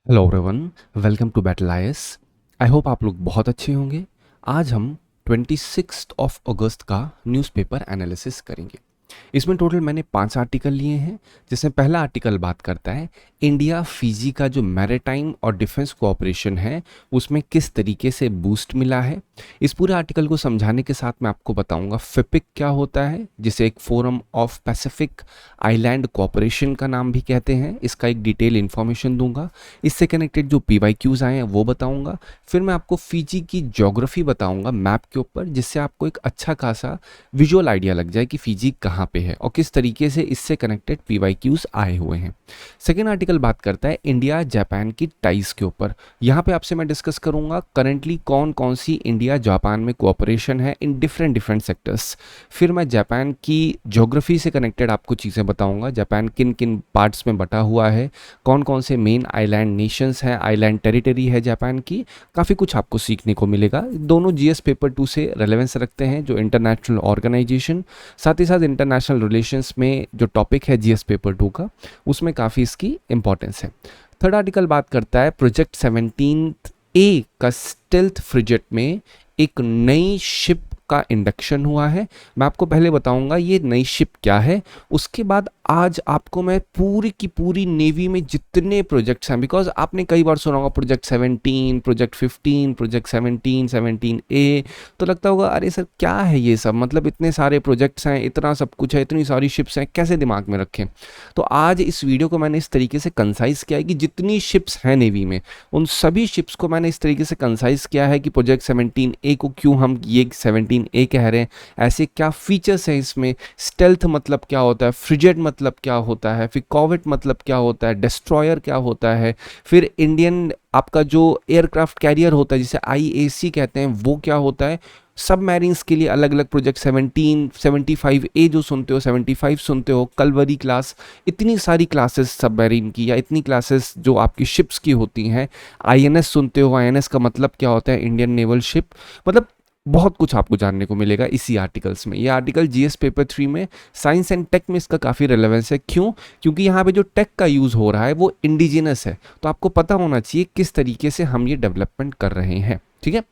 Hello everyone, welcome to battle IAS. I hope आप लोग बहुत अच्छे होंगे। आज हम 26 ऑफ अगस्त का न्यूज़पेपर एनालिसिस करेंगे। इसमें टोटल मैंने 5 आर्टिकल लिए हैं, जिसमें पहला आर्टिकल बात करता है इंडिया फिजी का जो मैरीटाइम और डिफेंस कोऑपरेशन है उसमें किस तरीके से बूस्ट मिला है। इस पूरे आर्टिकल को समझाने के साथ मैं आपको बताऊंगा फिपिक क्या होता है, जिसे एक forum of Pacific island cooperation का नाम भी कहते हैं। इसका एक डिटेल इन्फॉर्मेशन दूंगा। इससे कनेक्टेड जो पीवाईक्यूज आए हैं वो बताऊंगा। फिर मैं आपको फिजी की ज्योग्राफी बताऊंगा मैप के ऊपर, जिससे आपको एक अच्छा खासा विजुअल आइडिया लग जाए कि फिजी कहाँ पे है और किस तरीके से इससे कनेक्टेड पीवाईक्यूज आए हुए हैं। सेकेंड आर्टिकल बात करता है इंडिया जापान की टाइज के ऊपर। यहाँ पे आपसे मैं डिस्कस करूंगा करंटली कौन कौन सी इंडिया जापान में कोऑपरेशन है इन डिफरेंट सेक्टर्स। फिर मैं जापान की ज्योग्राफी से कनेक्टेड आपको चीज़ें बताऊंगा, जापान किन किन पार्ट्स में बटा हुआ है, कौन कौन से मेन आइलैंड नेशंस हैं, आइलैंड टेरिटरी है जापान की। काफ़ी कुछ आपको सीखने को मिलेगा। दोनों जीएस पेपर 2 से रेलेवेंस रखते हैं, जो इंटरनेशनल ऑर्गेनाइजेशन, साथ ही साथ इंटरनेशनल रिलेशंस में जो टॉपिक है जीएस पेपर 2 का, उसमें काफ़ी इसकी इंपॉर्टेंस है। थर्ड आर्टिकल बात करता है प्रोजेक्ट 17 ए का स्टेल्थ फ्रिगेट में एक नई शिप का इंडक्शन हुआ है। मैं आपको पहले बताऊंगा ये नई शिप क्या है, उसके बाद आज आपको मैं पूरी की पूरी नेवी में जितने प्रोजेक्ट्स हैं, बिकॉज आपने कई बार सुना होगा प्रोजेक्ट 17, प्रोजेक्ट 15, प्रोजेक्ट 17 ए, तो लगता होगा अरे सर क्या है ये सब, मतलब इतने सारे प्रोजेक्ट्स हैं, इतना सब कुछ है, इतनी सारी शिप्स हैं, कैसे दिमाग में रखें। तो आज इस वीडियो को मैंने इस तरीके से कंसाइज किया है कि जितनी शिप्स हैं नेवी में उन सभी शिप्स को मैंने इस तरीके से कंसाइज किया है कि प्रोजेक्ट 17 ए को क्यों हम ये 17 ए कह रहे हैं, ऐसे क्या फीचर्स हैं इसमें, स्टेल्थ मतलब क्या होता है, फ्रिगेट मतलब क्या होता है, फिर कॉवेट मतलब क्या होता है, डिस्ट्रॉयर क्या होता है, फिर इंडियन आपका जो एयरक्राफ्ट कैरियर होता है जिसे आईएसी कहते हैं वो क्या होता है, सब मैरिन्स के लिए अलग अलग प्रोजेक्ट 17, 75 ए जो सुनते हो, 75 सुनते हो, कलवरी क्लास, इतनी सारी क्लासेस सब मैरीन की, या इतनी क्लासेस जो आपकी शिप्स की होती हैं। आईएनएस सुनते हो, आईएनएस का मतलब क्या होता है, इंडियन नेवल शिप। मतलब बहुत कुछ आपको जानने को मिलेगा इसी आर्टिकल्स में। ये आर्टिकल जीएस पेपर 3 में साइंस एंड टेक में इसका काफ़ी रेलेवेंस है। क्यों? क्योंकि यहाँ पे जो टेक का यूज़ हो रहा है वो इंडिजिनस है, तो आपको पता होना चाहिए किस तरीके से हम ये डेवलपमेंट कर रहे हैं। ठीक है।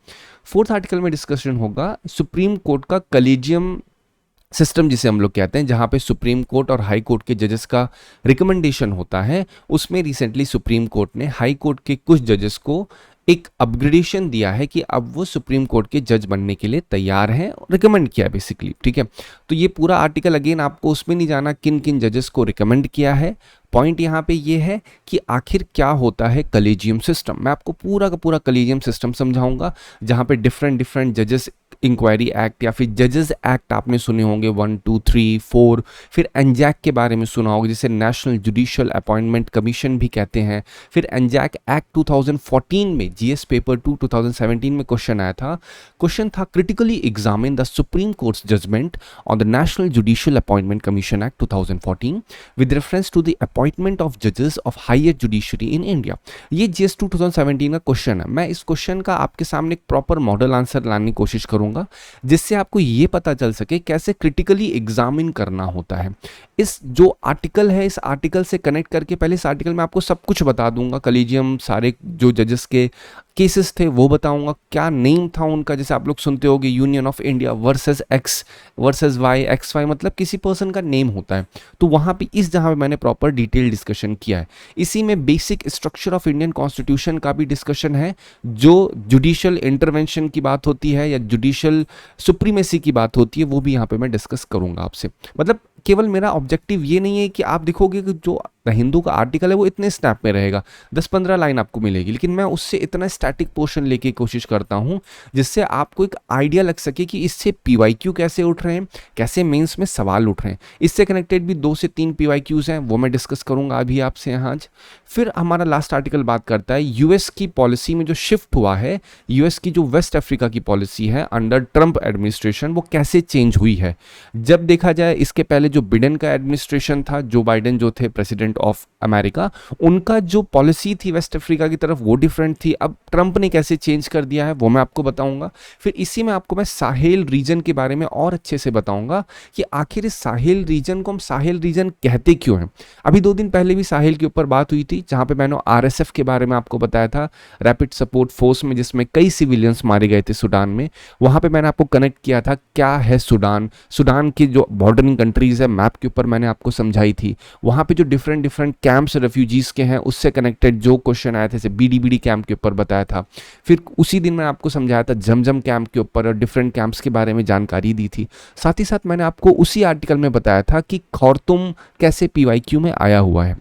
फोर्थ आर्टिकल में डिस्कशन होगा सुप्रीम कोर्ट का कलेजियम सिस्टम जिसे हम लोग कहते हैं, जहाँ पे सुप्रीम कोर्ट और हाई कोर्ट के जजेस का रिकमेंडेशन होता है। उसमें रिसेंटली सुप्रीम कोर्ट ने हाई कोर्ट के कुछ जजेस को एक अपग्रेडेशन दिया है कि अब वो सुप्रीम कोर्ट के जज बनने के लिए तैयार हैं, रिकमेंड किया बेसिकली। ठीक है। तो ये पूरा आर्टिकल अगेन आपको उसमें नहीं जाना किन किन जजेस को रिकमेंड किया है। पॉइंट यहाँ पे ये है कि आखिर क्या होता है कलेजियम सिस्टम। मैं आपको पूरा का पूरा कलेजियम सिस्टम समझाऊंगा, जहाँ पे डिफरेंट जजेस इंक्वायरी एक्ट या फिर जजेस एक्ट आपने सुने होंगे 1, 2, 3, 4, फिर एनजैक के बारे में सुना होगा जिसे नेशनल जुडिशियल अपॉइंटमेंट कमीशन भी कहते हैं। फिर एनजैक एक्ट 2014 में जीएस पेपर 2 2017 में क्वेश्चन आया था। क्वेश्चन था critically examine the Supreme Court's judgment on the National judicial appointment Commission Act 2014 with reference to the appointment of जजेस of higher judiciary in India. ये जीएस 2 2017 का क्वेश्चन है। मैं इस क्वेश्चन का आपके सामने एक प्रॉपर मॉडल आंसर लाने की कोशिश करूंगा, जिससे आपको ये पता चल सके कैसे क्रिटिकली एग्जामिन करना होता है। इस जो आर्टिकल है, इस आर्टिकल से कनेक्ट करके पहले इस आर्टिकल में आपको सब कुछ बता दूंगा। कलीजियम सारे जो जजेस के केसेस थे वो बताऊंगा, क्या नेम था उनका, जैसे आप लोग सुनते होंगे union of India versus X versus Y, X Y मतलब किसी पर्सन का नेम होता है। तो वहां पे इस जहां पे मैंने प्रॉपर डिटेल डिस्कशन किया है। इसी में basic structure of Indian constitution का भी डिस्कशन है। जो जुडिशियल इंटरवेंशन की बात होती है या जुडिशियल सुप्रीमेसी की बात होती है वो भी यहाँ पे मैं डिस्कस करूंगा आपसे। मतलब केवल मेरा ऑब्जेक्टिव ये नहीं है कि आप दिखोगे कि जो हिंदू का आर्टिकल है वो इतने स्नैप में रहेगा, 10-15 लाइन आपको मिलेगी, लेकिन मैं उससे इतना स्टैटिक पोर्शन लेके कोशिश करता हूँ जिससे आपको एक आइडिया लग सके कि इससे पीवाईक्यू कैसे उठ रहे हैं, कैसे मेंस में सवाल उठ रहे हैं। इससे कनेक्टेड भी 2 से 3 पीवाईक्यूज हैं, वो मैं डिस्कस करूंगा अभी आपसे यहाँ आज। फिर हमारा लास्ट आर्टिकल बात करता है यूएस की पॉलिसी में जो शिफ्ट हुआ है, यूएस की जो वेस्ट अफ्रीका की पॉलिसी है अंडर ट्रंप एडमिनिस्ट्रेशन वो कैसे चेंज हुई है। जब देखा जाए इसके पहले जो बिडेन का एडमिनिस्ट्रेशन था, जो बाइडेन जो थे प्रेसिडेंट प्रेसिडेंट ऑफ अमेरिका, उनका जो पॉलिसी थी वेस्ट अफ्रीका की तरफ वो डिफरेंट थी। अब ट्रंप ने कैसे चेंज कर दिया है वो मैं आपको बताऊंगा। फिर इसी में आपको मैं साहेल रीजन के बारे में और अच्छे से बताऊंगा कि आखिर इस साहेल रीजन को हम साहेल रीजन कहते क्यों हैं। अभी 2 दिन पहले भी साहेल के ऊपर बात हुई थी, जहां पे मैंने आरएसएफ के बारे में आपको बताया था, रैपिड सपोर्ट फोर्स में, जिसमें कई सिविलियंस मारे गए थे सूडान में। वहां पे मैंने आपको कनेक्ट किया था क्या है सूडान, सूडान की जो बॉर्डरिंग कंट्रीज है मैप के ऊपर मैंने आपको समझाई थी। वहां पे जो डिफरेंट डिफरेंट कैंप्स रेफ्यूजीज के हैं उससे कनेक्टेड जो क्वेश्चन आए थे, जैसे बीडीबीडी कैंप के ऊपर बताया था। फिर उसी दिन मैं आपको समझाया था जमजम कैंप के ऊपर और डिफरेंट कैंप्स के बारे में जानकारी दी थी। साथ ही साथ मैंने आपको उसी आर्टिकल में बताया था कि खौरतुम कैसे पीवाईक्यू में आया हुआ है।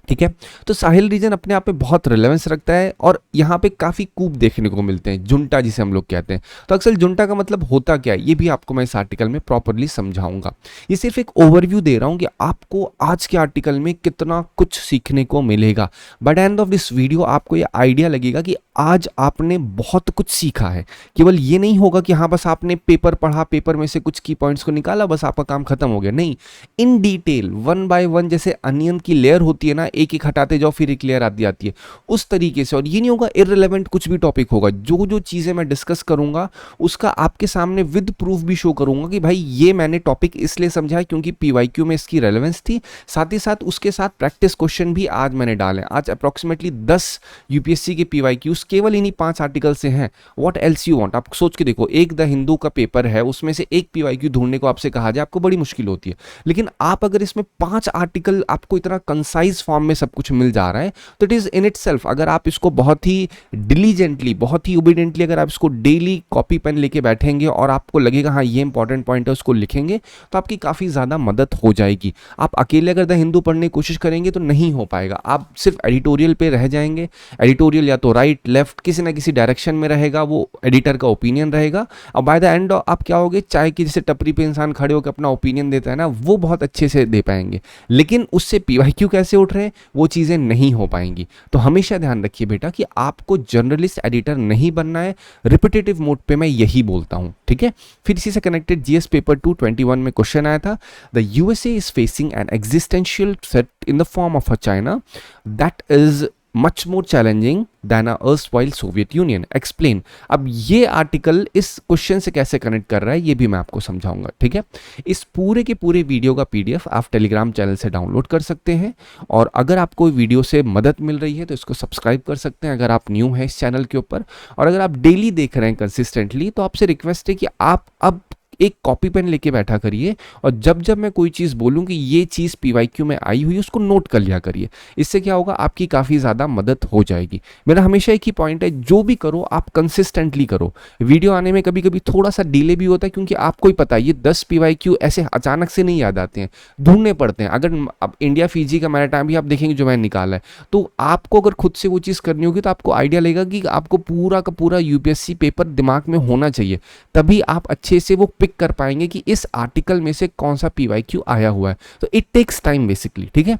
ठीक है, तो साहिल रीजन अपने आप में बहुत रिलेवेंस रखता है और यहाँ पे काफ़ी कूप देखने को मिलते हैं, जुंटा जिसे हम लोग कहते हैं। तो अक्सर जुंटा का मतलब होता क्या है ये भी आपको मैं इस आर्टिकल में प्रॉपरली समझाऊंगा। ये सिर्फ एक ओवरव्यू दे रहा हूँ कि आपको आज के आर्टिकल में कितना कुछ सीखने को मिलेगा। By the end of this video आपको ये आइडिया लगेगा कि आज आपने बहुत कुछ सीखा है। केवल ये नहीं होगा कि हाँ बस आपने पेपर पढ़ा, पेपर में से कुछ की पॉइंट्स को निकाला, बस आपका काम खत्म हो गया। नहीं, इन डिटेल 1 बाय 1 जैसे अनियन की लेयर होती है ना, एक एक हटाते जाओ फिर एक लेयर आती जाती है, उस तरीके से। और ये नहीं होगा इररिलेवेंट कुछ भी टॉपिक होगा, जो जो चीज़ें मैं डिस्कस करूंगा उसका आपके सामने विद प्रूफ भी शो करूंगा कि भाई ये मैंने टॉपिक इसलिए समझा क्योंकि पीवाईक्यू में इसकी रेलेवेंस थी। साथ ही साथ उसके साथ प्रैक्टिस क्वेश्चन भी आज मैंने डाले। आज अप्रॉक्सीमेटली 10 यूपीएससी के पीवाईक्यूज केवल इन्हीं 5 आर्टिकल से हैं। व्हाट एल्स यू वांट, आप सोच के देखो, एक द हिंदू का पेपर है, उसमें से एक पीवाईक्यू ढूंढने को आपसे कहा जाए आपको बड़ी मुश्किल होती है। लेकिन आप अगर इसमें 5 आर्टिकल आपको इतना कंसाइज फॉर्म में सब कुछ मिल जा रहा है तो इट इज इन इटसेल्फ, अगर आप इसको बहुत ही डिलीजेंटली, बहुत ही ओबीडियंटली अगर आप इसको डेली कॉपी पेन लेके बैठेंगे और आपको लगेगा हाँ ये इंपॉर्टेंट पॉइंट है उसको लिखेंगे, तो आपकी काफ़ी ज़्यादा मदद हो जाएगी। आप अकेले अगर द हिंदू पढ़ने की कोशिश करेंगे तो नहीं हो पाएगा, आप सिर्फ एडिटोरियल पे रह जाएंगे। एडिटोरियल या तो राइट लेफ्ट किसी ना किसी डायरेक्शन में रहेगा, वो एडिटर का ओपिनियन रहेगा। और बाय द एंड आप क्या होगे, चाय की जैसे टपरी पे इंसान खड़े होकर अपना ओपिनियन देता है ना, वो बहुत अच्छे से दे पाएंगे। लेकिन उससे पीवाईक्यू कैसे उठ रहे हैं वो चीज़ें नहीं हो पाएंगी। तो हमेशा ध्यान रखिए बेटा कि आपको जर्नलिस्ट एडिटर नहीं बनना है, रिपीटेटिव मोड पे मैं यही बोलता हूं। ठीक है, फिर इसी से कनेक्टेड जीएस पेपर 221 में क्वेश्चन आया था, the USA is facing an existential threat in the form of a China that is much more challenging then a erstwhile Soviet union, explain. अब ये आर्टिकल इस क्वेश्चन से कैसे कनेक्ट कर रहा है ये भी मैं आपको समझाऊंगा। ठीक है, इस पूरे के पूरे वीडियो का पीडीएफ आप टेलीग्राम चैनल से डाउनलोड कर सकते हैं। और अगर आपको वीडियो से मदद मिल रही है तो इसको सब्सक्राइब कर सकते हैं अगर आप न्यू हैं इस चैनल के ऊपर। और अगर आप डेली देख रहे हैं कंसिस्टेंटली तो आपसे रिक्वेस्ट है कि आप अब एक कॉपी पेन लेके बैठा करिए और जब जब मैं कोई चीज़ बोलूँ कि ये चीज़ पीवाईक्यू में आई हुई है उसको नोट कर लिया करिए। इससे क्या होगा, आपकी काफ़ी ज़्यादा मदद हो जाएगी। मेरा हमेशा एक ही पॉइंट है, जो भी करो आप कंसिस्टेंटली करो। वीडियो आने में कभी कभी थोड़ा सा डिले भी होता है क्योंकि आपको ही पता है ये 10 पीवाईक्यू ऐसे अचानक से नहीं याद आते हैं, ढूंढने पड़ते हैं। अगर अब इंडिया फीजी का मैरिटाइम भी आप देखेंगे जो मैंने निकाला है, तो आपको अगर खुद से वो चीज़ करनी होगी तो आपको आइडिया लगेगा कि आपको पूरा का पूरा यूपीएससी पेपर दिमाग में होना चाहिए, तभी आप अच्छे से वो पिक कर पाएंगे कि इस आर्टिकल में से कौन सा पीवाईक्यू आया हुआ है। तो इट टेक्स टाइम बेसिकली। ठीक है,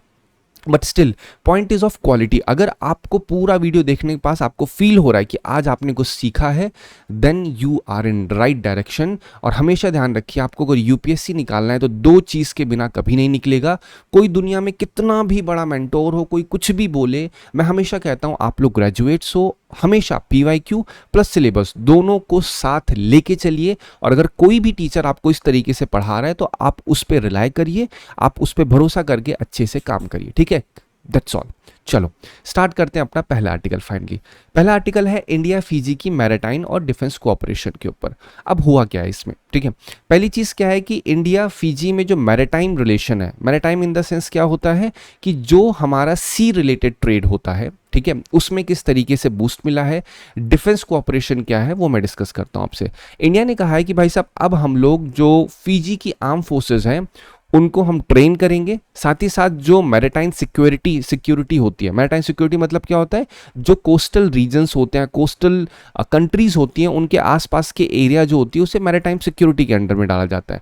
but still point is of quality. अगर आपको पूरा वीडियो देखने के पास आपको फील हो रहा है कि आज आपने कुछ सीखा है, then you are in right direction. और हमेशा ध्यान रखिए, आपको अगर यूपीएससी निकालना है तो 2 चीज़ के बिना कभी नहीं निकलेगा। कोई दुनिया में कितना भी बड़ा मेंटोर हो, कोई कुछ भी बोले, मैं हमेशा कहता हूँ आप लोग ग्रेजुएट्स हो, हमेशा पीवाईक्यू प्लस सिलेबस दोनों को साथ लेके चलिए। और अगर कोई भी टीचर आपको इस तरीके से पढ़ा रहा है तो आप उस पर रिलाई करिए, आप उस पर भरोसा करके अच्छे से काम करिए। ठीक है, दैट्स ऑल। चलो स्टार्ट करते हैं अपना पहला आर्टिकल। फाइनली पहला आर्टिकल है इंडिया फीजी की मैरिटाइम और डिफेंस कोऑपरेशन के ऊपर। अब हुआ क्या है इसमें, ठीक है, पहली चीज़ क्या है कि इंडिया फीजी में जो मैरिटाइम रिलेशन है, मैरिटाइम इन द सेंस क्या होता है कि जो हमारा सी रिलेटेड ट्रेड होता है, ठीक है, उसमें किस तरीके से बूस्ट मिला है। डिफेंस कोऑपरेशन क्या है वो मैं डिस्कस करता हूँ आपसे। इंडिया ने कहा है कि भाई साहब अब हम लोग जो फीजी की आर्म फोर्सेज हैं उनको हम ट्रेन करेंगे, साथ ही साथ जो मैरिटाइम सिक्योरिटी होती है, मैरिटाइम सिक्योरिटी मतलब क्या होता है, जो कोस्टल रीजन्स होते हैं, कोस्टल कंट्रीज होती हैं, उनके आसपास के एरिया जो होती है उसे मैरिटाइम सिक्योरिटी के अंडर में डाला जाता है।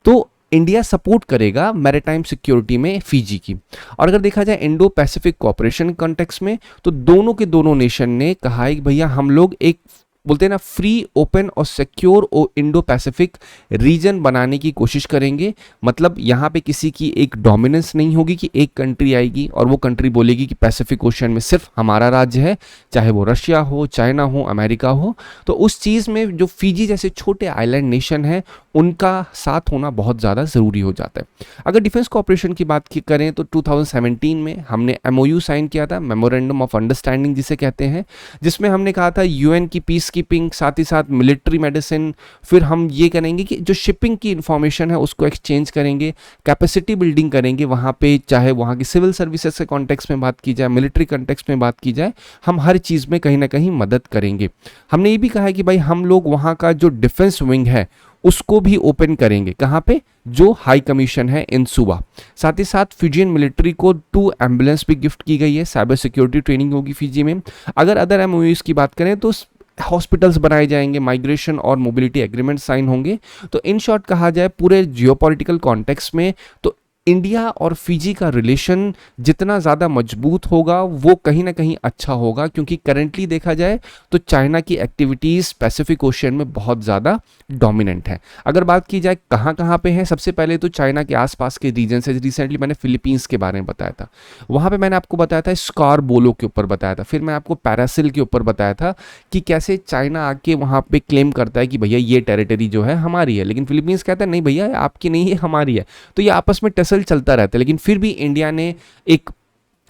तो इंडिया सपोर्ट करेगा मैरिटाइम सिक्योरिटी में फीजी की। और अगर देखा जाए इंडो पैसिफिक कोऑपरेशन कॉन्टेक्स्ट में, तो दोनों के दोनों नेशन ने कहा है कि भैया हम लोग एक बोलते हैं ना फ्री, ओपन और सिक्योर इंडो पैसिफिक रीजन बनाने की कोशिश करेंगे। मतलब यहाँ पे किसी की एक डोमिनेंस नहीं होगी कि एक कंट्री आएगी और वो कंट्री बोलेगी कि पैसिफिक ओशन में सिर्फ हमारा राज्य है, चाहे वो रशिया हो, चाइना हो, अमेरिका हो। तो उस चीज़ में जो फिजी जैसे छोटे आइलैंड नेशन है उनका साथ होना बहुत ज़्यादा ज़रूरी हो जाता है। अगर डिफेंस कोऑपरेशन की बात करें तो 2017 में हमने एमओयू साइन किया था, मेमोरेंडम ऑफ अंडरस्टैंडिंग जिसे कहते हैं, जिसमें हमने कहा था यूएन की पीस कीपिंग, साथ ही साथ मिलिट्री मेडिसिन, फिर हम ये करेंगे कि जो शिपिंग की इंफॉर्मेशन है उसको एक्सचेंज करेंगे, कैपेसिटी बिल्डिंग करेंगे वहाँ पे, चाहे वहाँ की सिविल सर्विसेज के कॉन्टेक्स्ट में बात की जाए, मिलिट्री कॉन्टेक्स्ट में बात की जाए, हम हर चीज़ में कहीं ना कहीं मदद करेंगे। हमने ये भी कहा है कि भाई हम लोग वहाँ का जो डिफेंस विंग है उसको भी ओपन करेंगे। कहाँ पे? जो हाई कमीशन है इन सुबा। साथ ही साथ फिजियन मिलिट्री को 2 एम्बुलेंस भी गिफ्ट की गई है, साइबर सिक्योरिटी ट्रेनिंग होगी फिजी में। अगर अदर एमओयूज की बात करें तो हॉस्पिटल्स बनाए जाएंगे, माइग्रेशन और मोबिलिटी एग्रीमेंट साइन होंगे। तो इन शॉर्ट कहा जाए पूरे जियोपॉलिटिकल कॉन्टेक्स्ट में तो इंडिया और फिजी का रिलेशन जितना ज़्यादा मजबूत होगा वो कहीं ना कहीं अच्छा होगा, क्योंकि करेंटली देखा जाए तो चाइना की एक्टिविटीज़ पैसिफिक ओशियन में बहुत ज़्यादा डोमिनेंट है। अगर बात की जाए कहाँ कहाँ पे है, सबसे पहले तो चाइना के आसपास के रीजन से, रिसेंटली मैंने फिलीपींस के बारे में बताया था, वहाँ पे मैंने आपको बताया था स्कारबोलो के ऊपर बताया था, फिर मैं आपको पैरासिल के ऊपर बताया था कि कैसे चाइना आके वहाँ पे क्लेम करता है कि भैया ये टेरिटरी जो है हमारी है, लेकिन फिलीपींस कहता है नहीं भैया आपकी नहीं है, हमारी है। तो ये आपस में चलता रहता है, लेकिन फिर भी इंडिया ने एक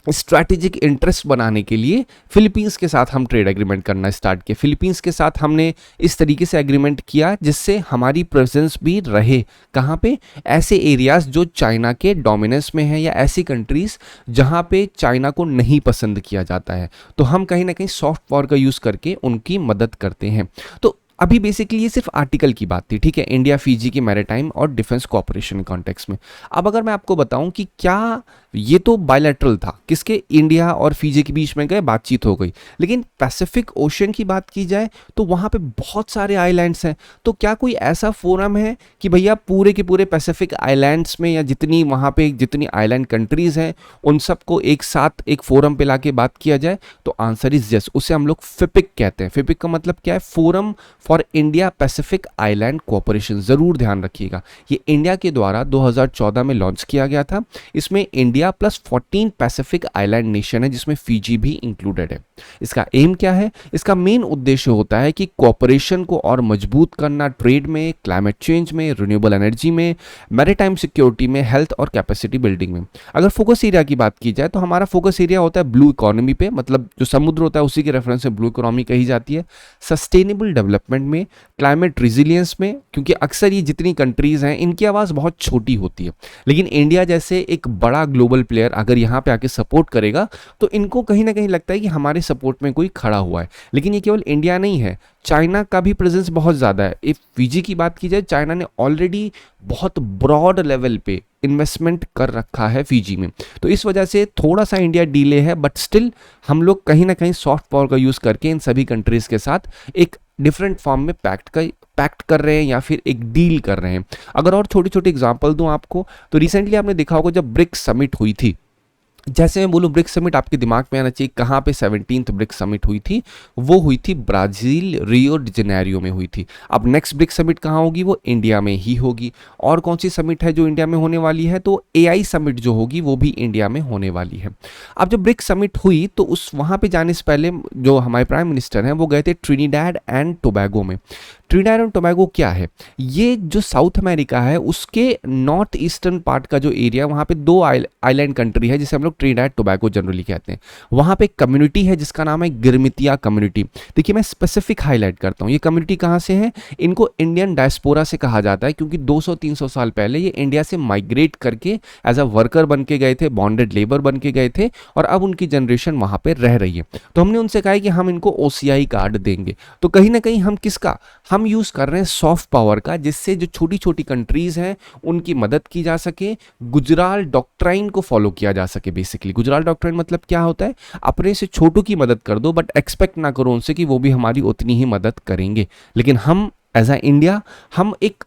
स्ट्रैटेजिक इंटरेस्ट बनाने के लिए फिलीपींस के साथ हम ट्रेड एग्रीमेंट करना स्टार्ट किया। फिलीपींस के साथ हमने इस तरीके से एग्रीमेंट किया जिससे हमारी प्रेजेंस भी रहे। कहाँ पे? ऐसे एरियाज जो चाइना के डोमिनेंस में है, या ऐसी कंट्रीज जहाँ पे चाइना को नहीं पसंद किया जाता है, तो हम कहीं ना कहीं सॉफ्ट पावर का यूज़ करके उनकी मदद करते हैं। तो अभी बेसिकली ये सिर्फ आर्टिकल की बात थी, ठीक है, इंडिया फिजी की मैरीटाइम और डिफेंस कोऑपरेशन कॉन्टेक्स्ट में। अब अगर मैं आपको बताऊं कि क्या ये तो बायलैटरल था, किसके? इंडिया और फिजी के बीच में गए, बातचीत हो गई, लेकिन पैसिफिक ओशन की बात की जाए तो वहाँ पे बहुत सारे आइलैंड्स हैं। तो क्या कोई ऐसा फोरम है कि भैया पूरे के पूरे पैसिफिक आइलैंड्स में, या जितनी वहाँ पे जितनी आइलैंड कंट्रीज हैं उन सबको एक साथ एक फोरम पे लाके बात किया जाए? तो आंसर इज यस। उसे हम लोग फिपिक कहते हैं। फिपिक का मतलब क्या है? Forum for India Pacific island cooperation. जरूर ध्यान रखिएगा, ये इंडिया के द्वारा 2014 में लॉन्च किया गया था। इसमें India plus 14 Pacific island nation है, जिसमें फिजी भी इंक्लूडेड है। इसका एम क्या है? इसका मेन उद्देश्य होता है कि कोऑपरेशन को और मजबूत करना, ट्रेड में, क्लाइमेट चेंज में, रिन्यूएबल एनर्जी में, मैरीटाइम सिक्योरिटी में, हेल्थ और कैपेसिटी बिल्डिंग में। अगर फोकस एरिया की बात की जाए तो हमारा फोकस एरिया होता है ब्लू इकोनॉमी पे, मतलब जो समुद्र होता है उसी के रेफरेंस से ब्लू इकोनॉमी कही जाती है। सस्टेनेबल डेवलपमेंट में, क्लाइमेट रिजिलियंस में, क्योंकि अक्सर ये जितनी कंट्रीज हैं इनकी आवाज़ बहुत छोटी होती है, लेकिन इंडिया जैसे एक बड़ा ग्लोबल प्लेयर अगर यहाँ पे आके सपोर्ट करेगा तो इनको कहीं ना कहीं लगता है कि हमारे सपोर्ट में कोई खड़ा हुआ है। लेकिन ये केवल इंडिया नहीं है, चाइना का भी प्रेजेंस बहुत ज़्यादा है। इफ फिजी की बात की जाए, चाइना ने ऑलरेडी बहुत ब्रॉड लेवल पे इन्वेस्टमेंट कर रखा है फिजी में। तो इस वजह से थोड़ा सा इंडिया डीले है, बट स्टिल हम लोग कहीं ना कहीं सॉफ्ट पावर का यूज़ करके इन सभी कंट्रीज़ के साथ एक डिफरेंट फॉर्म में पैक्ट कर रहे हैं या फिर एक डील कर रहे हैं। अगर और छोटी छोटी एग्जांपल दूं आपको, तो रिसेंटली आपने देखा होगा जब ब्रिक्स समिट हुई थी, जैसे मैं बोलूँ ब्रिक्स समिट आपके दिमाग में आना चाहिए कहाँ पे 17th ब्रिक्स समिट हुई थी, वो हुई थी ब्राज़ील, रियो डी जेनेरियो में हुई थी। अब नेक्स्ट ब्रिक्स समिट कहाँ होगी? वो इंडिया में ही होगी। और कौन सी समिट है जो इंडिया में होने वाली है? तो एआई समिट जो होगी वो भी इंडिया में होने वाली है। अब जब ब्रिक्स समिट हुई तो उस वहाँ पे जाने से पहले जो हमारे प्राइम मिनिस्टर हैं वो गए थे ट्रिनिडैड एंड टोबैगो में। ट्रिनिडैड एंड टोबैगो क्या है? ये जो साउथ अमेरिका है उसके नॉर्थ ईस्टर्न पार्ट का जो एरिया, वहाँ पे 2 आइलैंड कंट्री है जिसे हम लोग ट्रिनिडैड टोबैगो जनरली कहते हैं। वहाँ पे एक कम्युनिटी है जिसका नाम है गिरमितिया कम्युनिटी। देखिए मैं स्पेसिफिक हाईलाइट करता हूँ, ये कम्युनिटी कहाँ से है? इनको इंडियन डायस्पोरा से कहा जाता है, क्योंकि 200-300 साल पहले ये इंडिया से माइग्रेट करके एज अ वर्कर बन के गए थे, बॉन्डेड लेबर बन के गए थे, और अब उनकी जनरेशन वहाँ पे रह रही है। तो हमने उनसे कहा है कि हम इनको OCI कार्ड देंगे। तो कहीं ना कहीं हम किसका हम यूज़ कर रहे हैं? सॉफ्ट पावर का, जिससे जो छोटी छोटी कंट्रीज़ हैं उनकी मदद की जा सके, गुजराल डॉक्ट्राइन को फॉलो किया जा सके। बेसिकली गुजराल डॉक्ट्राइन मतलब क्या होता है? अपने से छोटों की मदद कर दो, बट एक्सपेक्ट ना करो उनसे कि वो भी हमारी उतनी ही मदद करेंगे। लेकिन हम एज अ इंडिया हम एक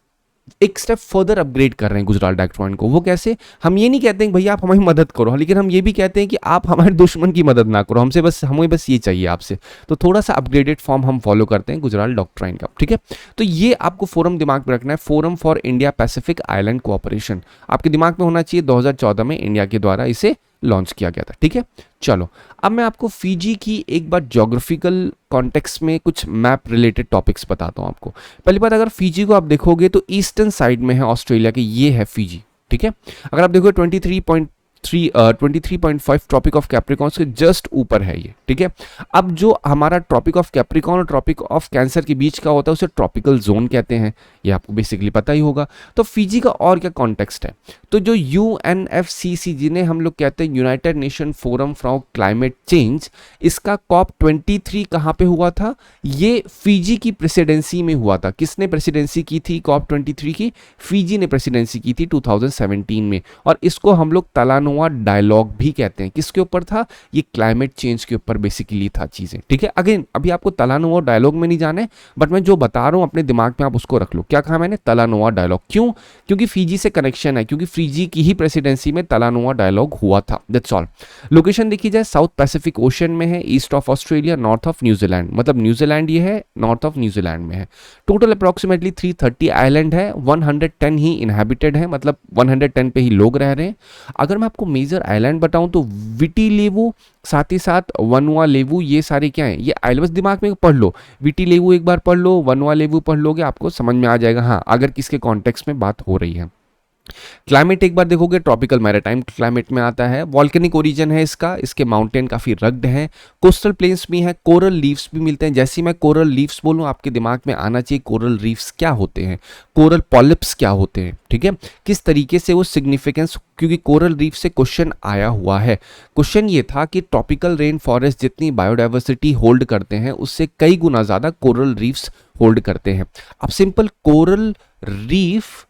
एक स्टेप फर्दर अपग्रेड कर रहे हैं गुजराल डॉक्ट्राइन को। वो कैसे? हम ये नहीं कहते हैं भैया आप हमारी मदद करो, लेकिन हम ये भी कहते हैं कि आप हमारे दुश्मन की मदद ना करो, हमें बस ये चाहिए आपसे। तो थोड़ा सा अपग्रेडेड फॉर्म हम फॉलो करते हैं गुजराल डॉक्ट्राइन का, ठीक है। तो ये आपको फोरम दिमाग में रखना है, forum for India Pacific island cooperation, आपके दिमाग में होना चाहिए। 2014 में इंडिया के द्वारा इसे लॉन्च किया गया था, ठीक है। चलो अब मैं आपको फिजी की एक बार ज्योग्राफिकल कॉन्टेक्स्ट में कुछ मैप रिलेटेड टॉपिक्स बताता हूं आपको। पहली बात, अगर फिजी को आप देखोगे तो ईस्टर्न साइड में है ऑस्ट्रेलिया के, ये है फिजी, ठीक है। अगर आप देखोगे 23.5 ट्रॉपिक ऑफ कैप्रिकॉन के जस्ट ऊपर है ये, ठीक है। अब जो हमारा ट्रॉपिक ऑफ कैप्रिकॉन और ट्रॉपिक ऑफ कैंसर के बीच का होता है उसे ट्रॉपिकल जोन कहते हैं, ये आपको बेसिकली पता ही होगा। तो फिजी का और क्या कॉन्टेक्स्ट है, तो जो UNFCCC जिन्हें हम लोग कहते हैं United nation forum for climate change, इसका COP23 कहाँ पे हुआ था? ये फिजी की प्रेसिडेंसी में हुआ था। किसने प्रेसिडेंसी की थी COP23 की? फिजी ने प्रेसिडेंसी की थी 2017 में, और इसको हम लोग तलानुआ डायलॉग भी कहते हैं। किसके ऊपर था? ये क्लाइमेट चेंज के ऊपर बेसिकली था चीजें, ठीक है। अगेन अभी आपको तलानुआ डायलॉग में नहीं जाना है, बट मैं जो बता रहा हूं अपने दिमाग में आप उसको रख लो। क्या कहा मैंने? तलानुआ डायलॉग। क्यों? क्योंकि फिजी से कनेक्शन है, क्योंकि फिजी की ही प्रेसिडेंसी में तलानुआ डायलॉग हुआ था, दैट्स ऑल। लोकेशन देखी जाए साउथ पैसिफिक ओशन में है, east of Australia, north of New Zealand, मतलब न्यूजीलैंड ये है, नॉर्थ ऑफ न्यूजीलैंड में है। टोटल अप्रोक्सीमेटली 330 आइलैंड है, 110 ही इनहैबिटेड है, मतलब 110 पे ही लोग रह रहे हैं। अगर मैं आपको मेजर आइलैंड बताऊं तो विटीलेवु, साथ ही साथ वनुआलेवु, ये सारे क्या हैं? ये आइलैंड, बस दिमाग में पढ़ लो, विटीलेवु एक बार पढ़ लो, वनुआलेवु पढ़ लोगे आपको समझ में आ जाएगा, हाँ, अगर किसके कॉन्टेक्स्ट में बात हो रही है। क्लाइमेट एक बार देखोगे ट्रॉपिकल मैरीटाइम क्लाइमेट में आता है, वॉल्केनिक ओरिजिन है इसका, इसके माउंटेन काफी रग्ड हैं, कोस्टल प्लेन्स भी हैं, कोरल लीव्स भी मिलते हैं। जैसे मैं कोरल लीव्स बोलूं आपके दिमाग में आना चाहिए कोरल रीफ्स क्या होते हैं, कोरल पॉलिप्स क्या होते हैं, ठीक है। किस तरीके से वो सिग्निफिकेंस, क्योंकि कोरल रीफ से क्वेश्चन आया हुआ है। क्वेश्चन ये था कि ट्रॉपिकल रेन फॉरेस्ट जितनी बायोडाइवर्सिटी होल्ड करते हैं उससे कई गुना ज्यादा कोरल रीफ्स होल्ड करते हैं। अब simple coral reef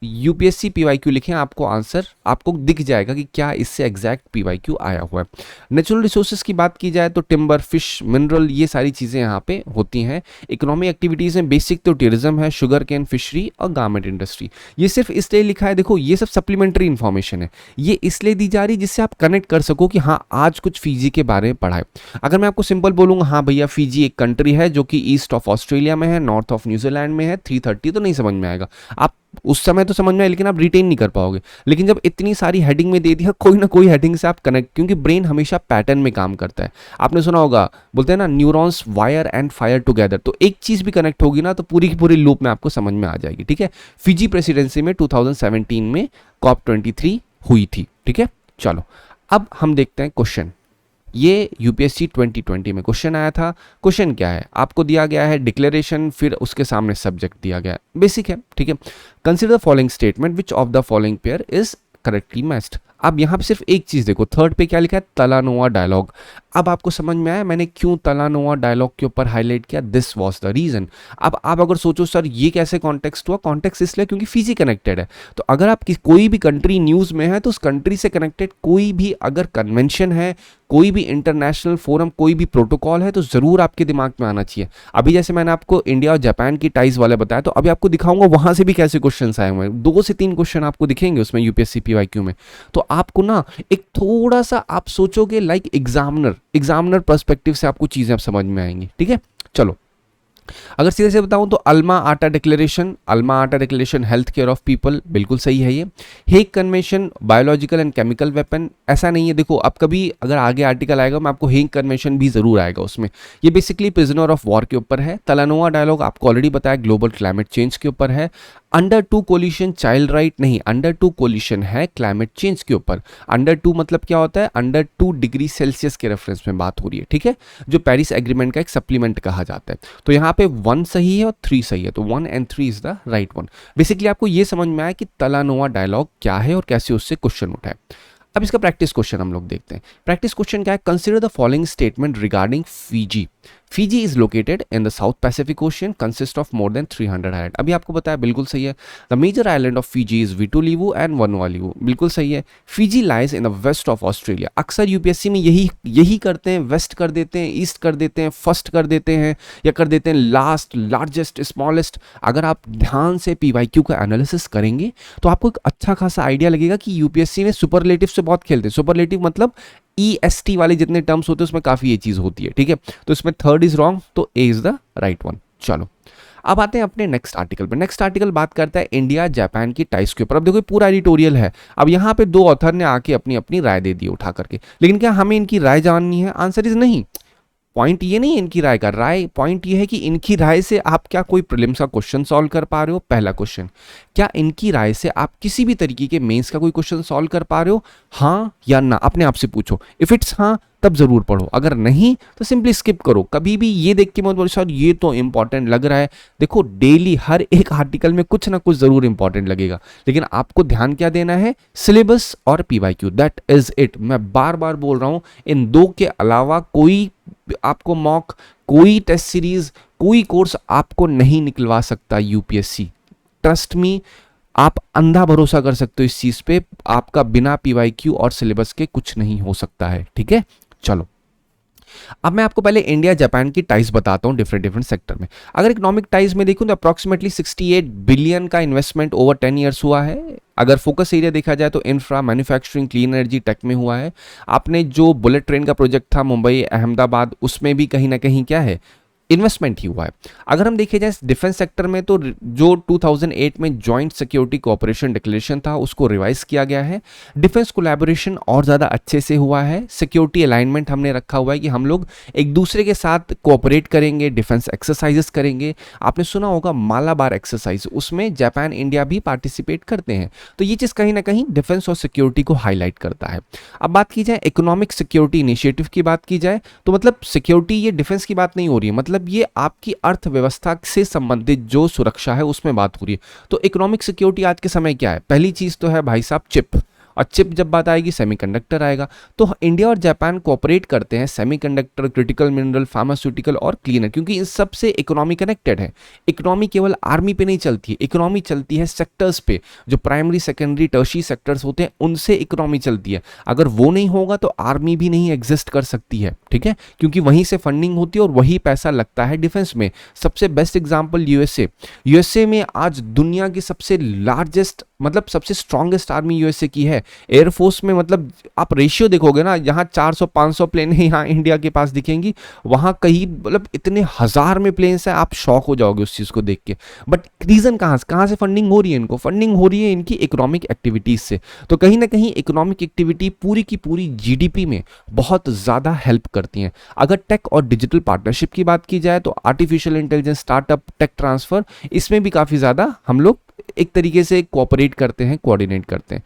UPSC PYQ लिखें, आपको आंसर आपको दिख जाएगा कि क्या इससे एग्जैक्ट पीवाईक्यू आया हुआ है। नेचुरल रिसोर्सेज की बात की जाए तो टिम्बर, फिश, मिनरल, ये सारी चीज़ें यहाँ पे होती हैं। इकोनॉमिक एक्टिविटीज़ में बेसिक तो टूरिज्म है, शुगर केन, फिशरी और गारमेंट इंडस्ट्री। ये सिर्फ इसलिए लिखा है, देखो ये सब सप्लीमेंट्री इन्फॉर्मेशन है, ये इसलिए दी जा रही जिससे आप कनेक्ट कर सको कि हाँ आज कुछ फिजी के बारे में पढ़ा है। अगर मैं आपको सिंपल बोलूँगा हाँ भैया फिजी एक कंट्री है जो कि ईस्ट ऑफ ऑस्ट्रेलिया में है, नॉर्थ ऑफ न्यूजीलैंड में है, 330, तो नहीं समझ में आएगा। आप उस समय तो समझ में आए लेकिन आप रिटेन नहीं कर पाओगे। लेकिन जब इतनी सारी हेडिंग में दे दिया, कोई ना कोई हेडिंग से आप कनेक्ट, क्योंकि ब्रेन हमेशा पैटर्न में काम करता है। आपने सुना होगा, बोलते हैं ना neurons wire and fire together, तो एक चीज भी कनेक्ट होगी ना तो पूरी की पूरी लूप में आपको समझ में आ जाएगी, ठीक है। फिजी प्रेसिडेंसी में 2017 में COP23 हुई थी, ठीक है। चलो अब हम देखते हैं क्वेश्चन। ये यूपीएससी 2020 में क्वेश्चन आया था। क्वेश्चन क्या है? आपको दिया गया है डिक्लेरेशन, फिर उसके सामने सब्जेक्ट दिया गया है, बेसिक है, ठीक है। Consider the following statement which of the following pair is correctly matched. अब यहाँ पे सिर्फ एक चीज देखो, थर्ड पे क्या लिखा है? तलानुआ डायलॉग। अब आपको समझ में आया मैंने क्यों तलानुआ डायलॉग के ऊपर हाईलाइट किया? This was the reason. अब आप अगर सोचो सर ये कैसे कॉन्टेक्स्ट हुआ, कॉन्टेक्स्ट इसलिए क्योंकि फिजी कनेक्टेड है। तो अगर आप कोई भी कंट्री न्यूज में है तो उस कंट्री से कनेक्टेड कोई भी अगर कन्वेंशन है, कोई भी इंटरनेशनल फोरम, कोई भी प्रोटोकॉल है तो जरूर आपके दिमाग में आना चाहिए। अभी जैसे मैंने आपको इंडिया और जापान की टाइज वाले बताया, तो अभी आपको दिखाऊंगा वहां से भी कैसे क्वेश्चन आए हुए हैं। 2 से 3 क्वेश्चन आपको दिखेंगे उसमें यूपीएससी पीवाईक्यू में। तो आपको ना एक थोड़ा सा आप सोचोगे लाइक एग्जामिनर पर्सपेक्टिव से आपको चीजें आप समझ में आएंगी, ठीक है। चलो अगर सीधे से बताऊं तो अल्मा आटा declaration health care of people, बिल्कुल सही है ये। Hague convention biological and chemical weapon, ऐसा नहीं है, देखो अब कभी अगर आगे आर्टिकल आएगा मैं आपको हेग कन्वेंशन भी जरूर आएगा उसमें। ये बेसिकली प्रिजनर ऑफ वॉर के ऊपर है। तलानुआ डायलॉग आपको ऑलरेडी बताया ग्लोबल क्लाइमेट चेंज के ऊपर है। अंडर 2 कोलिशन चाइल्ड राइट नहीं, अंडर 2 कोलिशन है क्लाइमेट चेंज के ऊपर। अंडर 2 मतलब क्या होता है? अंडर 2 डिग्री सेल्सियस के रेफरेंस में बात हो रही है, ठीक है, जो पेरिस एग्रीमेंट का एक सप्लीमेंट कहा जाता है। तो यहाँ पे 1 सही है और 3 सही है, तो 1 and 3 is the right one. Basically आपको ये समझ में आया कि तलानुआ डायलॉग क्या है और कैसे उससे क्वेश्चन उठाए। अब इसका प्रैक्टिस क्वेश्चन हम लोग देखते हैं। प्रैक्टिस क्वेश्चन क्या है? Consider the following statement regarding Fiji. Fiji is located in the South Pacific Ocean, consist of more than 300 island. अभी आपको बताया, बिल्कुल सही है। The major island of Fiji is Viti Levu and Vanua Levu, बिल्कुल सही है। Fiji lies in the west of Australia. अक्सर यूपीएससी में यही करते हैं, वेस्ट कर देते हैं, ईस्ट कर देते हैं, फर्स्ट कर देते हैं, या कर देते हैं लास्ट, लार्जेस्ट, स्मॉलेस्ट। अगर आप ध्यान से पीवाईक्यू का एनालिसिस करेंगे तो आपको एक अच्छा खासा आइडिया लगेगा कि यूपीएससी में सुपरलेटिव से बहुत खेलते हैं। सुपरलेटिव मतलब EST वाले जितने टर्म्स होते हैं उसमें काफी ये चीज होती है, ठीक है। तो इसमें थर्ड इज रॉन्ग, तो A is the right one. चलो अब आते हैं अपने नेक्स्ट आर्टिकल पे। नेक्स्ट आर्टिकल बात करता है इंडिया जापान की टाइज के ऊपर। अब देखो पूरा एडिटोरियल है। अब यहाँ पे दो ऑथर ने आके अपनी अपनी राय दे दी उठा करके, लेकिन क्या हमें इनकी राय जाननी है? आंसर इज नहीं। पॉइंट ये नहीं है इनकी राय का, पॉइंट ये है कि इनकी राय से आप क्या कोई प्रीलिम्स का क्वेश्चन सॉल्व कर पा रहे हो, पहला क्वेश्चन। क्या इनकी राय से आप किसी भी तरीके के मेंस का कोई क्वेश्चन सॉल्व कर पा रहे हो, हाँ या ना? अपने आप से पूछो। इफ इट्स हाँ तब जरूर पढ़ो, अगर नहीं तो सिंपली स्किप करो। कभी भी ये देख के मत बोलो सर ये तो इंपॉर्टेंट लग रहा है। देखो डेली हर एक आर्टिकल में कुछ ना कुछ जरूर इंपॉर्टेंट लगेगा, लेकिन आपको ध्यान क्या देना है? सिलेबस और पीवाईक्यू, दैट इज इट। मैं बार बार बोल रहा हूं, इन दो के अलावा कोई आपको मॉक, कोई टेस्ट सीरीज, कोई कोर्स आपको नहीं निकलवा सकता यूपीएससी। ट्रस्ट मी, आप अंधा भरोसा कर सकते हो इस चीज पे। आपका बिना पीवाईक्यू और सिलेबस के कुछ नहीं हो सकता है, ठीक है। चलो अब मैं आपको पहले इंडिया जापान की टाइज बताता हूं डिफरेंट डिफरेंट सेक्टर में। अगर इकोनॉमिक टाइज में देखूं तो अप्रोक्सीमेटली 68 बिलियन का इन्वेस्टमेंट ओवर 10 ईयर्स हुआ है। अगर फोकस एरिया देखा जाए तो infra, manufacturing, clean energy, tech में हुआ है। आपने जो बुलेट ट्रेन का प्रोजेक्ट था मुंबई अहमदाबाद, उसमें भी कहीं ना कहीं क्या है, इन्वेस्टमेंट ही हुआ है। अगर हम देखें जाए डिफेंस सेक्टर में तो जो 2008 में जॉइंट सिक्योरिटी कोऑपरेशन डिक्लेरेशन था उसको रिवाइज किया गया है। डिफेंस कोलैबोरेशन और ज़्यादा अच्छे से हुआ है। सिक्योरिटी अलाइनमेंट हमने रखा हुआ है कि हम लोग एक दूसरे के साथ कोऑपरेट करेंगे, डिफेंस एक्सरसाइजेस करेंगे। आपने सुना होगा मालाबार एक्सरसाइज, उसमें जापान इंडिया भी पार्टिसिपेट करते हैं। तो ये चीज़ कहीं ना कहीं डिफेंस और सिक्योरिटी को हाईलाइट करता है। अब बात की जाए इकोनॉमिक सिक्योरिटी इनिशिएटिव की बात की जाए तो मतलब सिक्योरिटी ये डिफेंस की बात नहीं हो रही है, मतलब ये आपकी अर्थव्यवस्था से संबंधित जो सुरक्षा है उसमें बात हो रही है। तो इकोनॉमिक सिक्योरिटी आज के समय क्या है? पहली चीज तो है भाई साहब चिप, और चिप जब बात आएगी सेमीकंडक्टर आएगा। तो इंडिया और जापान कोऑपरेट करते हैं सेमीकंडक्टर, क्रिटिकल मिनरल, फार्मास्यूटिकल और क्लीनर, क्योंकि इन सब से इकोनॉमी कनेक्टेड है। इकोनॉमी केवल आर्मी पे नहीं चलती है, इकोनॉमी चलती है सेक्टर्स पे, जो प्राइमरी, सेकेंडरी, टर्शियरी सेक्टर्स होते हैं उनसे इकोनॉमी चलती है। अगर वो नहीं होगा तो आर्मी भी नहीं एग्जिस्ट कर सकती है, ठीक है, क्योंकि वहीं से फंडिंग होती है और वही पैसा लगता है डिफेंस में। सबसे बेस्ट एग्जाम्पल यूएसए में आज दुनिया की सबसे लार्जेस्ट, मतलब सबसे स्ट्रॉन्गेस्ट आर्मी यूएसए की है। एयरफोर्स में मतलब आप रेशियो देखोगे ना, यहाँ 400-500 प्लेन है, यहाँ इंडिया के पास दिखेंगी, वहाँ कहीं मतलब इतने हजार में प्लेन्स हैं, आप शॉक हो जाओगे उस चीज़ को देख के। बट रीज़न कहाँ से फंडिंग हो रही है इनको? फंडिंग हो रही है इनकी इकोनॉमिक एक्टिविटीज़ से। तो कहीं ना कहीं इकोनॉमिक एक्टिविटी पूरी की पूरी जीडीपी में बहुत ज़्यादा हेल्प करती हैं। अगर टेक और डिजिटल पार्टनरशिप की बात की जाए तो artificial intelligence, startup, tech transfer, इसमें भी काफ़ी ज़्यादा हम लोग एक तरीके से कोऑपरेट करते हैं, कोऑर्डिनेट करते हैं।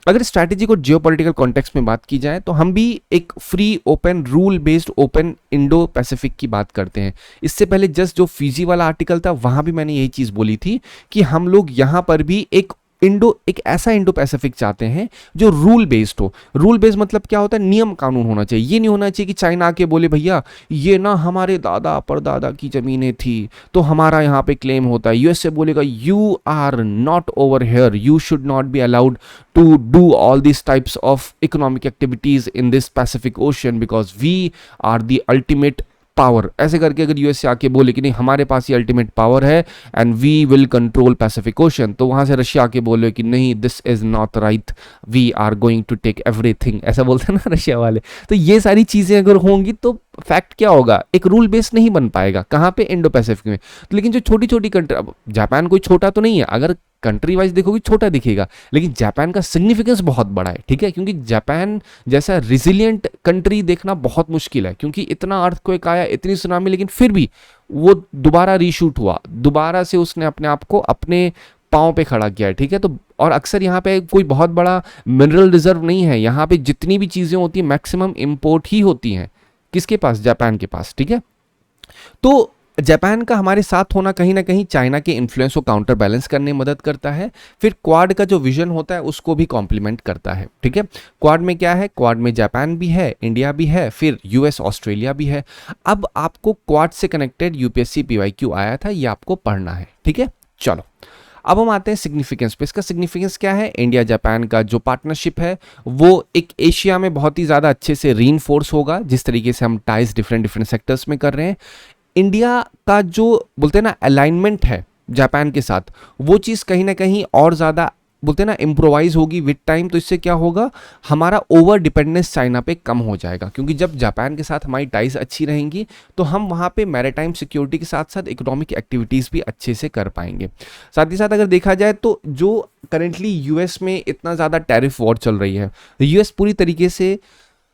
अगर स्ट्रैटेजिक और जियोपॉलिटिकल कॉन्टेक्स्ट में बात की जाए तो हम भी एक free, open, rule based, open Indo Pacific की बात करते हैं। इससे पहले जस्ट जो फिजी वाला आर्टिकल था वहां भी मैंने यही चीज बोली थी कि हम लोग यहां पर भी एक ऐसा इंडो पैसिफिक चाहते हैं जो रूल बेस्ड हो। रूल बेस्ड मतलब क्या होता है? नियम कानून होना चाहिए। ये नहीं होना चाहिए कि चाइना आके बोले भैया ये ना हमारे दादा परदादा की जमीनें थी तो हमारा यहाँ पे क्लेम होता है। यूएसए बोलेगा you are not over here, you should not be allowed to do all this types of economic activities in this Pacific Ocean because we are the ultimate power. ऐसे करके अगर यूएसए आके बोले कि नहीं हमारे पास ये अल्टीमेट पावर है and we will control Pacific Ocean, तो वहां से रशिया आके बोले कि नहीं this is not right, we are going to take everything, ऐसा बोलते हैं ना रशिया वाले। तो ये सारी चीजें अगर होंगी तो फैक्ट क्या होगा? एक रूल बेस्ड नहीं बन पाएगा। कहाँ पे? इंडो पैसिफिक में। तो लेकिन जो छोटी छोटी कंट्री, अब जापान कोई छोटा तो नहीं है, अगर कंट्री वाइज देखोगे छोटा दिखेगा, लेकिन जापान का सिग्निफिकेंस बहुत बड़ा है, ठीक है, क्योंकि जापान जैसा रिजिलियंट कंट्री देखना बहुत मुश्किल है, क्योंकि इतना अर्थक्वेक आया, इतनी सुनामी, लेकिन फिर भी वो दोबारा रीशूट हुआ, दोबारा से उसने अपने आप को अपने पाँव पे खड़ा किया है, ठीक है। तो और अक्सर यहाँ पे कोई बहुत बड़ा मिनरल रिजर्व नहीं है, यहाँ पे जितनी भी चीजें होती है मैक्सिमम इंपोर्ट ही होती हैं। किसके पास? जापान के पास, ठीक है। तो जापान का हमारे साथ होना कहीं ना कहीं चाइना के इन्फ्लुएंस को काउंटर बैलेंस करने में मदद करता है। फिर क्वाड का जो विजन होता है उसको भी कॉम्प्लीमेंट करता है। ठीक है, क्वाड में क्या है, क्वाड में जापान भी है, इंडिया भी है, फिर यूएस ऑस्ट्रेलिया भी है। अब आपको क्वाड से कनेक्टेड यूपीएससी पीवाईक्यू आया था, ये आपको पढ़ना है। ठीक है, चलो अब हम आते हैं सिग्निफिकेंस पे। इसका सिग्निफिकेंस क्या है, इंडिया जापान का जो पार्टनरशिप है वो एक एशिया में बहुत ही ज़्यादा अच्छे से रीइंफोर्स होगा, जिस तरीके से हम टाइज डिफरेंट डिफरेंट सेक्टर्स में कर रहे हैं। इंडिया का जो बोलते हैं ना अलाइनमेंट है जापान के साथ, वो चीज़ कहीं ना कहीं और ज़्यादा बोलते हैं ना इम्प्रोवाइज होगी विद टाइम। तो इससे क्या होगा, हमारा ओवर डिपेंडेंस चाइना पे कम हो जाएगा, क्योंकि जब जापान के साथ हमारी टाइज अच्छी रहेंगी तो हम वहाँ पे मैरीटाइम सिक्योरिटी के साथ साथ इकोनॉमिक एक्टिविटीज़ भी अच्छे से कर पाएंगे। साथ ही साथ अगर देखा जाए तो जो करेंटली यूएस में इतना ज़्यादा टैरिफ वॉर चल रही है, यूएस पूरी तरीके से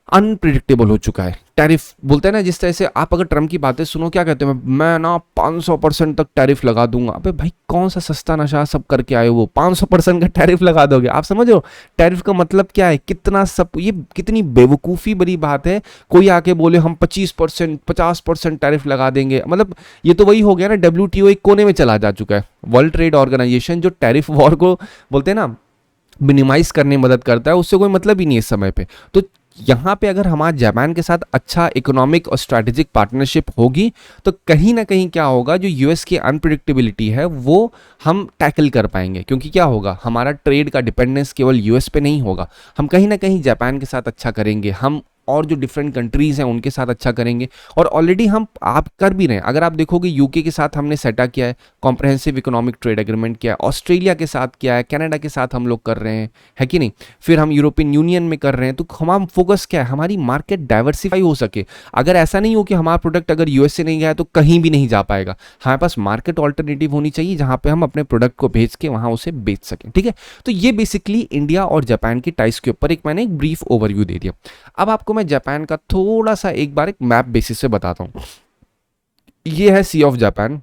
अनप्रिडिक्टेबल हो चुका है। टैरिफ बोलते हैं ना, जिस तरह से आप अगर ट्रम्प की बातें सुनो, क्या कहते हैं, मैं ना 500% तक टैरिफ लगा दूंगा। अबे भाई कौन सा सस्ता नशा सब करके आए, वो 500% का टैरिफ लगा दोगे? आप समझ रहे हो टैरिफ का मतलब क्या है, कितना सब, ये कितनी बेवकूफ़ी बड़ी बात है। कोई आके बोले हम 25% 50% टैरिफ लगा देंगे, मतलब ये तो वही हो गया ना, WTO एक कोने में चला जा चुका है। वर्ल्ड ट्रेड ऑर्गेनाइजेशन जो टैरिफ वॉर को बोलते हैं ना मिनिमाइज करने में मदद करता है, उससे कोई मतलब ही नहीं है इस समय पे। तो यहाँ पे अगर हमारा जापान के साथ अच्छा इकोनॉमिक और स्ट्रैटेजिक पार्टनरशिप होगी तो कहीं ना कहीं क्या होगा, जो यूएस की अनप्रिडिक्टेबिलिटी है वो हम टैकल कर पाएंगे। क्योंकि क्या होगा, हमारा ट्रेड का डिपेंडेंस केवल यूएस पे नहीं होगा, हम कहीं ना कहीं जापान के साथ अच्छा करेंगे, हम और जो डिफरेंट कंट्रीज़ हैं उनके साथ अच्छा करेंगे। और ऑलरेडी हम आप कर भी रहे हैं। अगर आप देखोगे यूके के साथ हमने सेटा किया है, कॉम्प्रहेंसिव इकोनॉमिक ट्रेड एग्रीमेंट किया है, ऑस्ट्रेलिया के साथ किया है, कनाडा के साथ हम लोग कर रहे हैं, है कि नहीं। फिर हम यूरोपियन यूनियन में कर रहे हैं। तो हमारा फोकस क्या है, हमारी मार्केट डाइवर्सिफाई हो सके। अगर ऐसा नहीं हो कि हमारा प्रोडक्ट अगर यूएस से नहीं गया तो कहीं भी नहीं जा पाएगा, हमारे पास मार्केट ऑल्टरनेटिव होनी चाहिए जहाँ पे हम अपने प्रोडक्ट को भेज के वहाँ उसे बेच सकें। ठीक है, तो ये बेसिकली इंडिया और जापान की टाइज के ऊपर मैंने एक ब्रीफ ओवरव्यू दे दिया। अब आपको मैं जापान का थोड़ा सा एक बार एक मैप बेसिस से बताता हूं। ये है सी ऑफ जापान,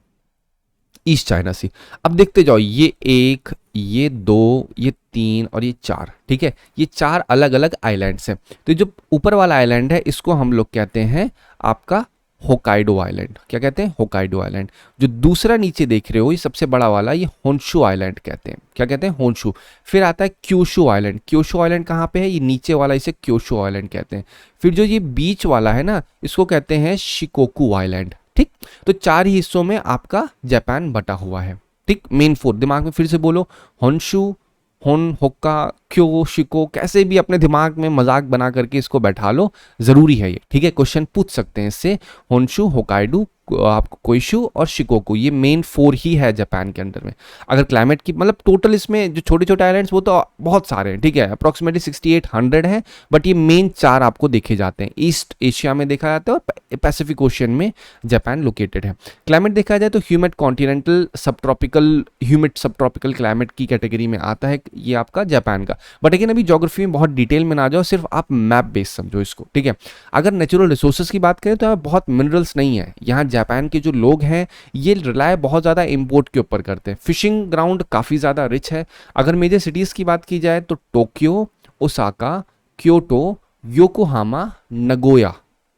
ईस्ट चाइना सी। अब देखते जाओ, ये 1, ये 2, ये 3 और ये 4। ठीक है, ये 4 अलग अलग आइलैंड्स हैं। तो जो ऊपर वाला आइलैंड है इसको हम लोग कहते हैं आपका होकाइडो आइलैंड। क्या कहते हैं, होकाइडो आइलैंड। जो दूसरा नीचे देख रहे हो ये सबसे बड़ा वाला, ये होन्शु आइलैंड कहते हैं। क्या कहते हैं, होन्शु। फिर आता है क्यूशु आइलैंड। क्यूशु आइलैंड कहाँ पे है, ये नीचे वाला, इसे क्यूशु आइलैंड कहते हैं। फिर जो ये बीच वाला है ना, इसको कहते हैं शिकोकू आइलैंड। ठीक, तो 4 ही हिस्सों में आपका जापान बटा हुआ है। ठीक, मेन 4 दिमाग में फिर से बोलो, होन्शु, होन, होक्का, क्यो, शिको, कैसे भी अपने दिमाग में मजाक बना करके इसको बैठा लो, जरूरी है ये। ठीक है, क्वेश्चन पूछ सकते हैं इससे। होन्शु, होकाइडो, आपको कोइशु और शिकोकू, ये मेन 4 ही है जापान के अंदर में। अगर क्लाइमेट की मतलब टोटल इसमें जो छोटे छोटे आइलैंड्स वो तो बहुत सारे हैं। ठीक है, अप्रॉक्सीमेटली 6800 हैं, बट ये मेन 4 आपको देखे जाते हैं। ईस्ट एशिया में देखा जाता है और पैसिफिक ओशियन में जापान लोकेटेड है। क्लाइमेट देखा जाए तो ह्यूमिड कॉन्टिनेंटल सब ट्रॉपिकल, ह्यूमिड सब ट्रॉपिकल क्लाइमेट की कैटेगरी में आता है ये आपका जापान का। बट अगेन अभी ज्योग्राफी में बहुत डिटेल में ना जाओ, सिर्फ आप मैप बेस समझो इसको। ठीक है, अगर नेचुरल रिसोर्सेज की बात करें तो यहाँ बहुत मिनरल्स नहीं है। यहाँ जापान के जो लोग हैं ये रिलाय बहुत ज़्यादा इंपोर्ट के ऊपर करते हैं। फिशिंग ग्राउंड काफ़ी ज़्यादा रिच है। अगर मेजर सिटीज़ की बात की जाए तो Tokyo, Osaka, Kyoto, Yokohama, Nagoya.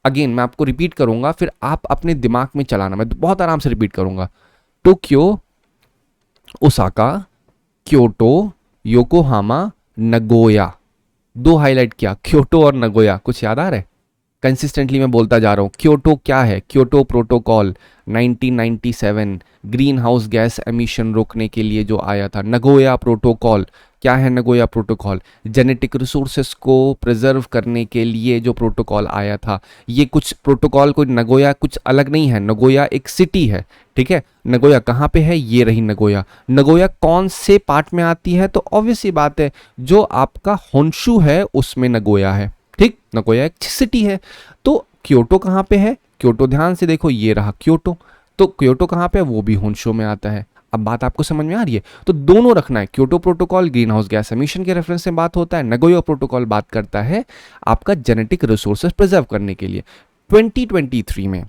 Again मैं आपको रिपीट करूंगा, फिर आप अपने दिमाग में चलाना, मैं बहुत आराम से रिपीट करूंगा। Tokyo, Osaka, Kyoto, Yokohama, Nagoya. 2 highlight किया, क्योटो और नगोया। कुछ याद आ रहा है? कंसिस्टेंटली मैं बोलता जा रहा हूँ। क्योटो क्या है, Kyoto protocol 1997 green house gas emission रोकने के लिए जो आया था। नगोया प्रोटोकॉल क्या है, नगोया प्रोटोकॉल जेनेटिक रिसोर्सेस को प्रिजर्व करने के लिए जो प्रोटोकॉल आया था। ये कुछ प्रोटोकॉल, कोई नगोया कुछ अलग नहीं है, नगोया एक सिटी है। ठीक है, नगोया कहाँ पे है, ये रही नगोया। नगोया कौन से पार्ट में आती है, तो ऑब्वियस सी बात है जो आपका होन्शु है उसमें नगोया है। ठीक, नगोया एक सिटी है। तो क्योटो कहाँ पे है, क्योटो ध्यान से देखो, ये रहा क्योटो। तो क्योटो कहाँ पे है, वो भी होन्शु में आता है। अब बात आपको समझ में आ रही है? तो दोनों रखना है। Kyoto protocol green house gas emission के रेफरेंस से बात होता है, नगोया प्रोटोकॉल बात करता है आपका जेनेटिक रिसोर्सेज प्रिजर्व करने के लिए। 2023 में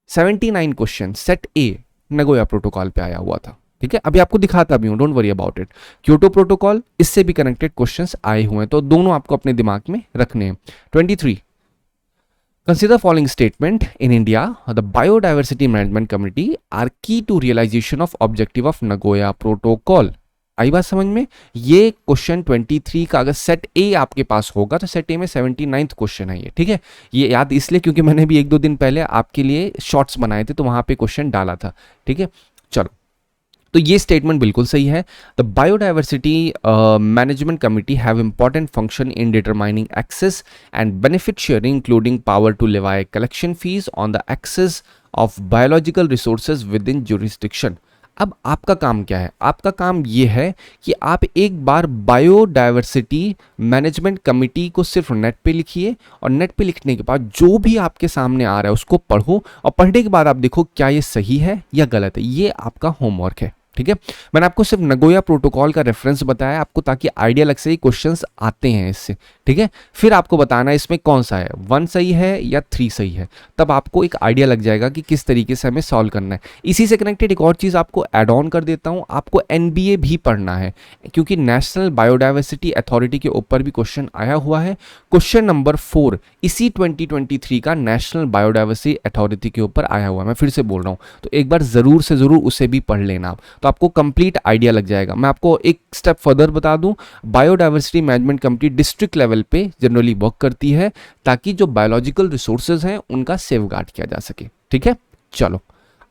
79 क्वेश्चन सेट ए नगोया प्रोटोकॉल पे आया हुआ था। ठीक है, अभी आपको दिखाता भी हूं, don't worry about it. Kyoto protocol, इससे भी कनेक्टेड क्वेश्चंस आए हुए हैं, तो दोनों आपको अपने दिमाग में रखने हैं। 23 Consider following statement. In India, the Biodiversity Management Committee are key to realization of objective of Nagoya Protocol. आई बात समझ में? ये क्वेश्चन 23 का अगर सेट ए आपके पास होगा तो सेट ए में 79th क्वेश्चन है ये, ठीक है? ये याद इसलिए क्योंकि मैंने भी 1-2 दिन पहले आपके लिए शॉर्ट्स बनाए थे तो वहां पे क्वेश्चन डाला था, ठीक है? चलो, तो ये स्टेटमेंट बिल्कुल सही है. The biodiversity management committee have important function in determining access and benefit sharing including power to levy collection fees on the access of biological resources within jurisdiction. अब आपका काम क्या है? आपका काम ये है कि आप एक बार बायोडाइवर्सिटी मैनेजमेंट कमिटी को सिर्फ नेट पे लिखिए और नेट पे लिखने के बाद जो भी आपके सामने आ रहा है उसको पढ़ो और पढ़ने के बाद आप देखो क्या ये सही है या गलत है. ये आपका होमवर्क है, ठीक है? मैंने आपको सिर्फ नगोया प्रोटोकॉल का रेफरेंस बताया आपको ताकि आइडिया लग सके क्वेश्चंस आते हैं इससे, ठीक है? फिर आपको बताना है इसमें कौन सा है, 1 सही है या 3 सही है, तब आपको एक आइडिया लग जाएगा कि किस तरीके से हमें सॉल्व करना है. इसी से कनेक्टेड एक और चीज़ आपको ऐड ऑन कर देता हूँ, आपको NBA भी पढ़ना है क्योंकि नेशनल बायोडाइवर्सिटी अथॉरिटी के ऊपर भी क्वेश्चन आया हुआ है. क्वेश्चन नंबर 4 इसी 2023 का नेशनल बायोडाइवर्सिटी अथॉरिटी के ऊपर आया हुआ है. मैं फिर से बोल रहा हूँ, तो एक बार ज़रूर से ज़रूर उसे भी पढ़ लेना आप, तो आपको कंप्लीट आइडिया लग जाएगा. मैं आपको एक स्टेप फर्दर बता दूं, biodiversity management committee district level पे जनरली वर्क करती है ताकि जो बायोलॉजिकल रिसोर्सेज हैं उनका सेफगार्ड किया जा सके, ठीक है? चलो,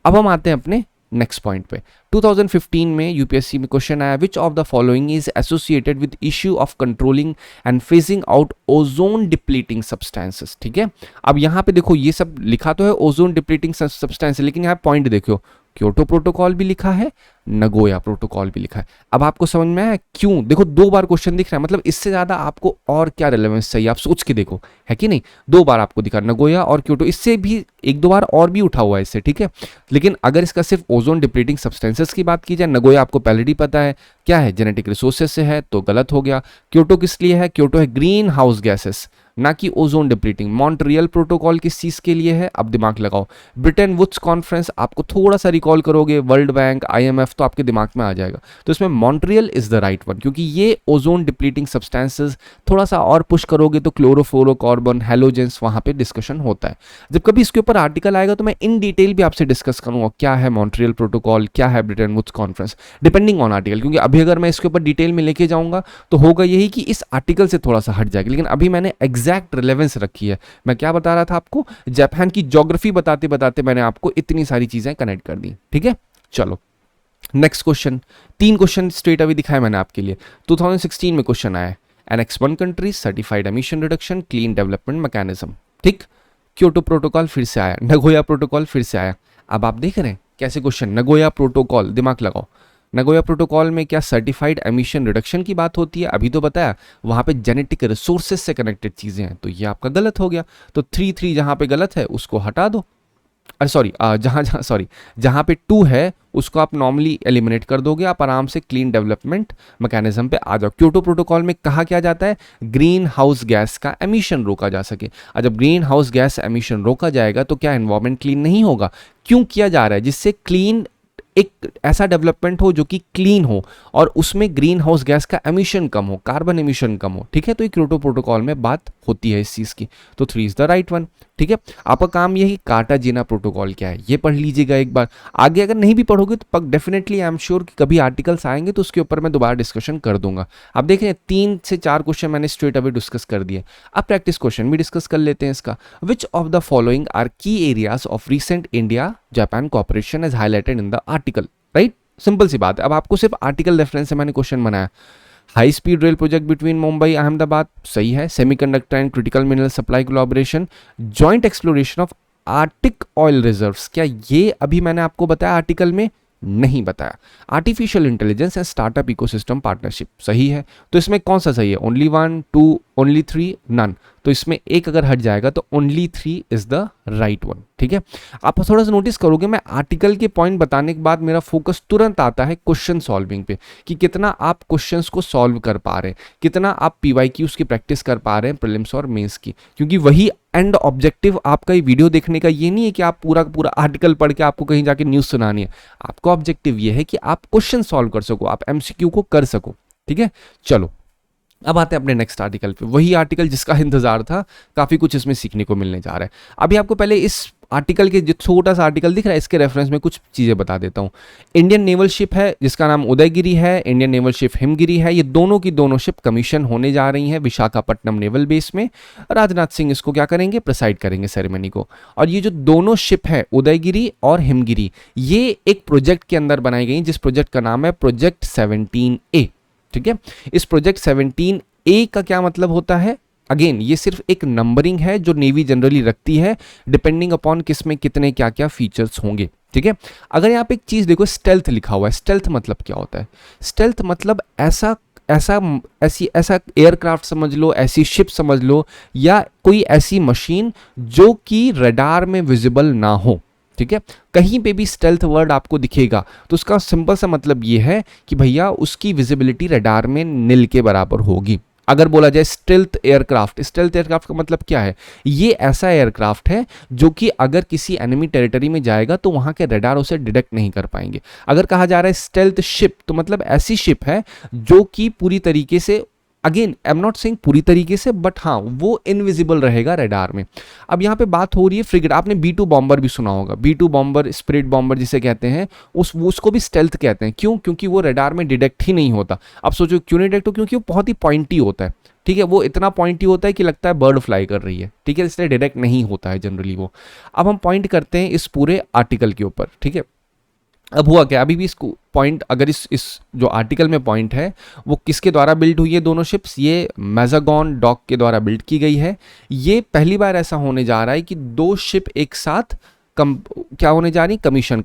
अब हम आते हैं अपने नेक्स्ट पॉइंट पे. 2015 में यूपीएससी में क्वेश्चन आया, विच of the following is associated with issue of controlling and phasing out ozone depleting substances. ठीक है, अब यहाँ पे देखो ये सब लिखा तो है ओजोन डिप्लीटिंग सब्सटेंस, लेकिन यहाँ पॉइंट देखो, क्योटो प्रोटोकॉल भी लिखा है, नगोया प्रोटोकॉल भी लिखा है. अब आपको समझ में आया क्यों? देखो 2 बार क्वेश्चन दिख रहा है, मतलब इससे ज्यादा आपको और क्या रिलेवेंस चाहिए, आप सोच के देखो, है कि नहीं? 2 बार आपको दिखा नगोया और क्योटो, इससे भी 1-2 बार और भी उठा हुआ है इससे, ठीक है? लेकिन अगर इसका सिर्फ ओजोन डिप्लीटिंग सब्सटेंसेस की बात की जाए, नगोया आपको पहले ही पता है क्या है, जेनेटिक रिसोर्सेज से है, तो गलत हो गया. क्योटो किस लिए है? क्योटो है ग्रीन हाउस गैसेस, ना कि ओजोन डिप्लीटिंग. मॉन्ट्रियल प्रोटोकॉल किस चीज के लिए है? अब दिमाग लगाओ. ब्रिटेन वुड्स कॉन्फ्रेंस, आपको थोड़ा सा रिकॉल करोगे, वर्ल्ड बैंक, IMF, तो आपके दिमाग में आ जाएगा. तो इसमें Montreal is the right one, क्योंकि ये ओजोन डिप्लीटिंग सब्सटेंसेस, थोड़ा सा और पुश करोगे तो क्लोरोफ्लोरोकार्बन, हैलोजेंस, वहां पे डिस्कशन होता है. जब कभी इसके ऊपर आर्टिकल आएगा तो मैं इन डिटेल भी आपसे डिस्कस करूंगा क्या है मॉन्ट्रियल प्रोटोकॉल, क्या है Bretton Woods conference, depending on article. क्योंकि अभी अगर मैं इसके ऊपर डिटेल में लेके जाऊंगा तो होगा यही कि इस आर्टिकल से थोड़ा सा हट जाएगा, लेकिन अभी मैंने एग्जैक्ट रिलेवेंस रखी है. मैं क्या बता रहा था आपको? जापान की ज्योग्राफी बताते बताते मैंने आपको इतनी सारी चीजें कनेक्ट कर दी. ठीक है, चलो नेक्स्ट क्वेश्चन. 3 क्वेश्चन स्ट्रेट अभी दिखाए मैंने आपके लिए. 2016 में क्वेश्चन आया, Annex 1 country certified emission reduction clean development mechanism. ठीक, क्योटो प्रोटोकॉल फिर से आया, नगोया प्रोटोकॉल फिर से आया. अब आप देख रहे हैं कैसे क्वेश्चन, नगोया प्रोटोकॉल, दिमाग लगाओ. नगोया प्रोटोकॉल में क्या सर्टिफाइड एमिशन रिडक्शन की बात होती है? अभी तो बताया, वहां पे जेनेटिक रिसोर्सेज से कनेक्टेड चीजें हैं, तो ये आपका गलत हो गया. तो 3 जहां पे गलत है उसको हटा दो. अरे सॉरी, जहां पे 2 है उसको आप नॉर्मली एलिमिनेट कर दोगे, आप आराम से क्लीन डेवलपमेंट मैकेनिज्म पे आ जाओ. क्योटो प्रोटोकॉल में कहा क्या जाता है? ग्रीन हाउस गैस का एमिशन रोका जा सके. और जब ग्रीन हाउस गैस एमिशन रोका जाएगा तो क्या एनवायरमेंट क्लीन नहीं होगा? क्यों किया जा रहा है? जिससे क्लीन, एक ऐसा डेवलपमेंट हो जो कि क्लीन हो और उसमें ग्रीन हाउस गैस का एमिशन कम हो, कार्बन एमिशन कम हो. ठीक है, तो ये क्योटो प्रोटोकॉल में बात होती है इस चीज की. तो 3 इज द राइट वन. ठीक है, आपका काम यही, कार्टाजेना प्रोटोकॉल क्या है ये पढ़ लीजिएगा एक बार. आगे अगर नहीं भी पढ़ोगे तो डेफिनेटली आई एम श्योर कि कभी आर्टिकल्स आएंगे तो उसके ऊपर मैं दोबारा डिस्कशन कर दूंगा. आप देख रहे हैं 3 से 4 क्वेश्चन मैंने स्ट्रेट अवे डिस्कस कर दिए. अब प्रैक्टिस क्वेश्चन भी डिस्कस कर लेते हैं इसका. Which of the following are key areas of recent India Japan cooperation as highlighted in the article? Right, simple सी बात है. अब आपको सिर्फ आर्टिकल रेफरेंस से मैंने क्वेश्चन बनाया. High speed rail project between Mumbai Ahmedabad, सही है. Semiconductor and critical mineral supply collaboration, joint exploration of Arctic oil reserves, क्या ये अभी मैंने आपको बताया आर्टिकल में? नहीं बताया. Artificial intelligence and startup ecosystem partnership, सही है. तो इसमें कौन सा सही है? Only 1, 2, only 3, none. तो इसमें एक अगर हट जाएगा तो only 3 is the right one. ठीक है, आप थोड़ा सा नोटिस करोगे मैं आर्टिकल के पॉइंट बताने के बाद मेरा फोकस तुरंत आता है क्वेश्चन सॉल्विंग पे, कि कितना आप क्वेश्चंस को सॉल्व कर पा रहे हैं, कितना आप PYQs की प्रैक्टिस कर पा रहे हैं प्रीलिम्स और मेंस की. क्योंकि वही एंड ऑब्जेक्टिव आपका ये वीडियो देखने का ये नहीं है कि आप पूरा पूरा आर्टिकल पढ़ के आपको कहीं जाके न्यूज सुनानी है. आपका ऑब्जेक्टिव ये है कि आप क्वेश्चन सॉल्व कर सको, आप MCQ को कर सको. ठीक है, चलो अब आते हैं अपने नेक्स्ट आर्टिकल पे, वही आर्टिकल जिसका इंतजार था, काफ़ी कुछ इसमें सीखने को मिलने जा रहा है। अभी आपको पहले इस आर्टिकल के जो छोटा सा आर्टिकल दिख रहा है इसके रेफरेंस में कुछ चीज़ें बता देता हूँ। इंडियन नेवल शिप है जिसका नाम उदयगिरी है, इंडियन नेवल शिप हिमगिरी है, ये दोनों की दोनों शिप कमीशन होने जा रही हैं विशाखापट्टनम नेवल बेस में। राजनाथ सिंह इसको क्या करेंगे, प्रिसाइड करेंगे सेरेमनी को। और ये जो दोनों शिप है उदयगिरी और हिमगिरी, ये एक प्रोजेक्ट के अंदर बनाई गई, जिस प्रोजेक्ट का नाम है प्रोजेक्ट 17A। ठीक है, इस प्रोजेक्ट 17A का क्या मतलब होता है, अगेन ये सिर्फ एक नंबरिंग है जो नेवी जनरली रखती है डिपेंडिंग अपॉन किस में कितने क्या क्या फीचर्स होंगे। ठीक है, अगर यहाँ पे एक चीज देखो, स्टेल्थ लिखा हुआ है, स्टेल्थ मतलब क्या होता है, स्टेल्थ मतलब ऐसा एयरक्राफ्ट समझ लो, ऐसी शिप समझ लो, या कोई ऐसी मशीन जो कि रडार में विजिबल ना हो। ठीक है, कहीं पे भी स्टेल्थ वर्ड आपको दिखेगा तो उसका सिंपल सा मतलब ये है कि भैया उसकी विजिबिलिटी रडार में नील के बराबर होगी। अगर बोला जाए स्टेल्थ एयरक्राफ्ट का मतलब क्या है, ये ऐसा एयरक्राफ्ट है जो कि अगर किसी एनिमी टेरिटरी में जाएगा तो वहां के रडार उसे डिटेक्ट नहीं कर पाएंगे। अगर कहा जा रहा है स्टेल्थ शिप, तो मतलब ऐसी शिप है जो कि पूरी तरीके से, again I am not saying पूरी तरीके से, बट हाँ वो इनविजिबल रहेगा रडार में। अब यहाँ पे बात हो रही है फ्रिगेट, आपने B2 बॉम्बर भी सुना होगा, B2 बॉम्बर, स्पिरिट बॉम्बर जिसे कहते हैं, उसको भी स्टेल्थ कहते हैं। क्यों? क्योंकि वो रडार में डिटेक्ट ही नहीं होता। अब सोचो क्यों नहीं डिटेक्ट हो, क्योंकि वो बहुत ही पॉइंटी होता है। ठीक है, वो इतना पॉइंटी होता है कि लगता है बर्ड फ्लाई कर रही है। ठीक है, इसलिए डिटेक्ट नहीं होता है जनरली वो। अब हम पॉइंट करते हैं इस पूरे आर्टिकल के ऊपर। ठीक है, अब हुआ क्या, अभी भी इसको पॉइंट, अगर इस जो आर्टिकल में पॉइंट है वो किसके द्वारा बिल्ड हुई है, दोनों शिप्स, ये मैजागॉन डॉक के द्वारा बिल्ड की गई है। ये पहली बार ऐसा होने जा रहा है कि दो शिप एक साथ क्या होने जा रही, कमीशन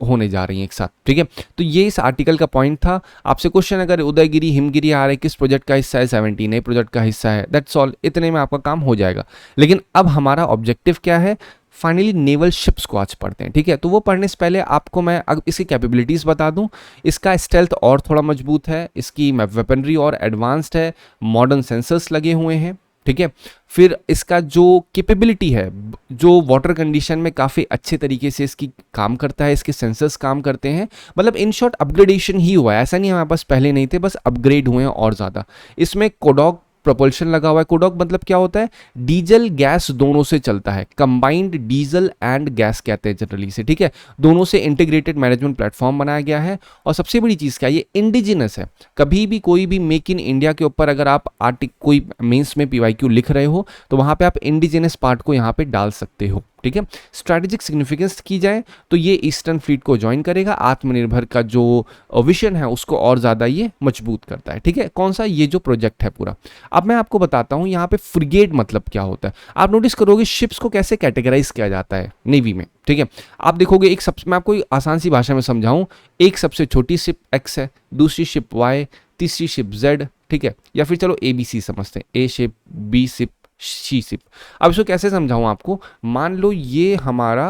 होने जा रही हैं एक साथ। ठीक है, तो ये इस आर्टिकल का पॉइंट था। आपसे क्वेश्चन अगर उदयगिरी हिमगिरी आ रहा है, किस प्रोजेक्ट का हिस्सा है, 17A प्रोजेक्ट का हिस्सा है, दैट्स ऑल, इतने में आपका काम हो जाएगा। लेकिन अब हमारा ऑब्जेक्टिव क्या है, फाइनली नेवल शिप्स को आज पढ़ते हैं। ठीक है, तो वो पढ़ने से पहले आपको मैं अब इसकी कैपेबिलिटीज़ बता दूं। इसका स्टेल्थ और थोड़ा मजबूत है, इसकी वेपनरी और एडवांस्ड है, मॉडर्न सेंसर्स लगे हुए हैं। ठीक है, फिर इसका जो कैपेबिलिटी है, जो वाटर कंडीशन में काफ़ी अच्छे तरीके से इसकी काम करता है, इसके सेंसर्स काम करते हैं। मतलब इन शॉर्ट अपग्रेडेशन ही हुआ है, ऐसा नहीं हमारे पास पहले नहीं थे, बस अपग्रेड हुए हैं और ज़्यादा। इसमें कोडॉक प्रोपल्शन लगा हुआ है। कोडॉक मतलब क्या होता है, डीजल गैस दोनों से चलता है, कंबाइंड डीजल एंड गैस कहते हैं जनरली से। ठीक है, दोनों से इंटीग्रेटेड मैनेजमेंट प्लेटफॉर्म बनाया गया है। और सबसे बड़ी चीज़ क्या है, ये इंडिजिनस है। कभी भी कोई भी मेक इन इंडिया के ऊपर अगर आप कोई मेंस में PYQ लिख रहे हो तो वहां पे आप इंडिजिनस पार्ट को यहाँ पे डाल सकते हो। ठीक है, स्ट्रैटेजिक सिग्निफिकेंस की जाए तो ये ईस्टर्न फ्लीट को ज्वाइन करेगा, आत्मनिर्भर का जो विजन है उसको और ज़्यादा ये मजबूत करता है। ठीक है, कौन सा, ये जो प्रोजेक्ट है पूरा। अब मैं आपको बताता हूँ यहाँ पे फ्रिगेट मतलब क्या होता है। आप नोटिस करोगे शिप्स को कैसे कैटेगराइज किया जाता है नेवी में। ठीक है, आप देखोगे एक सबसे, मैं आपको आसान सी भाषा में समझाऊं, एक सबसे छोटी शिप X है, दूसरी शिप Y, तीसरी शिप Z। ठीक है, या फिर चलो ABC समझते हैं, A ship, B ship, C ship. अब इसको कैसे समझाऊं आपको, मान लो ये हमारा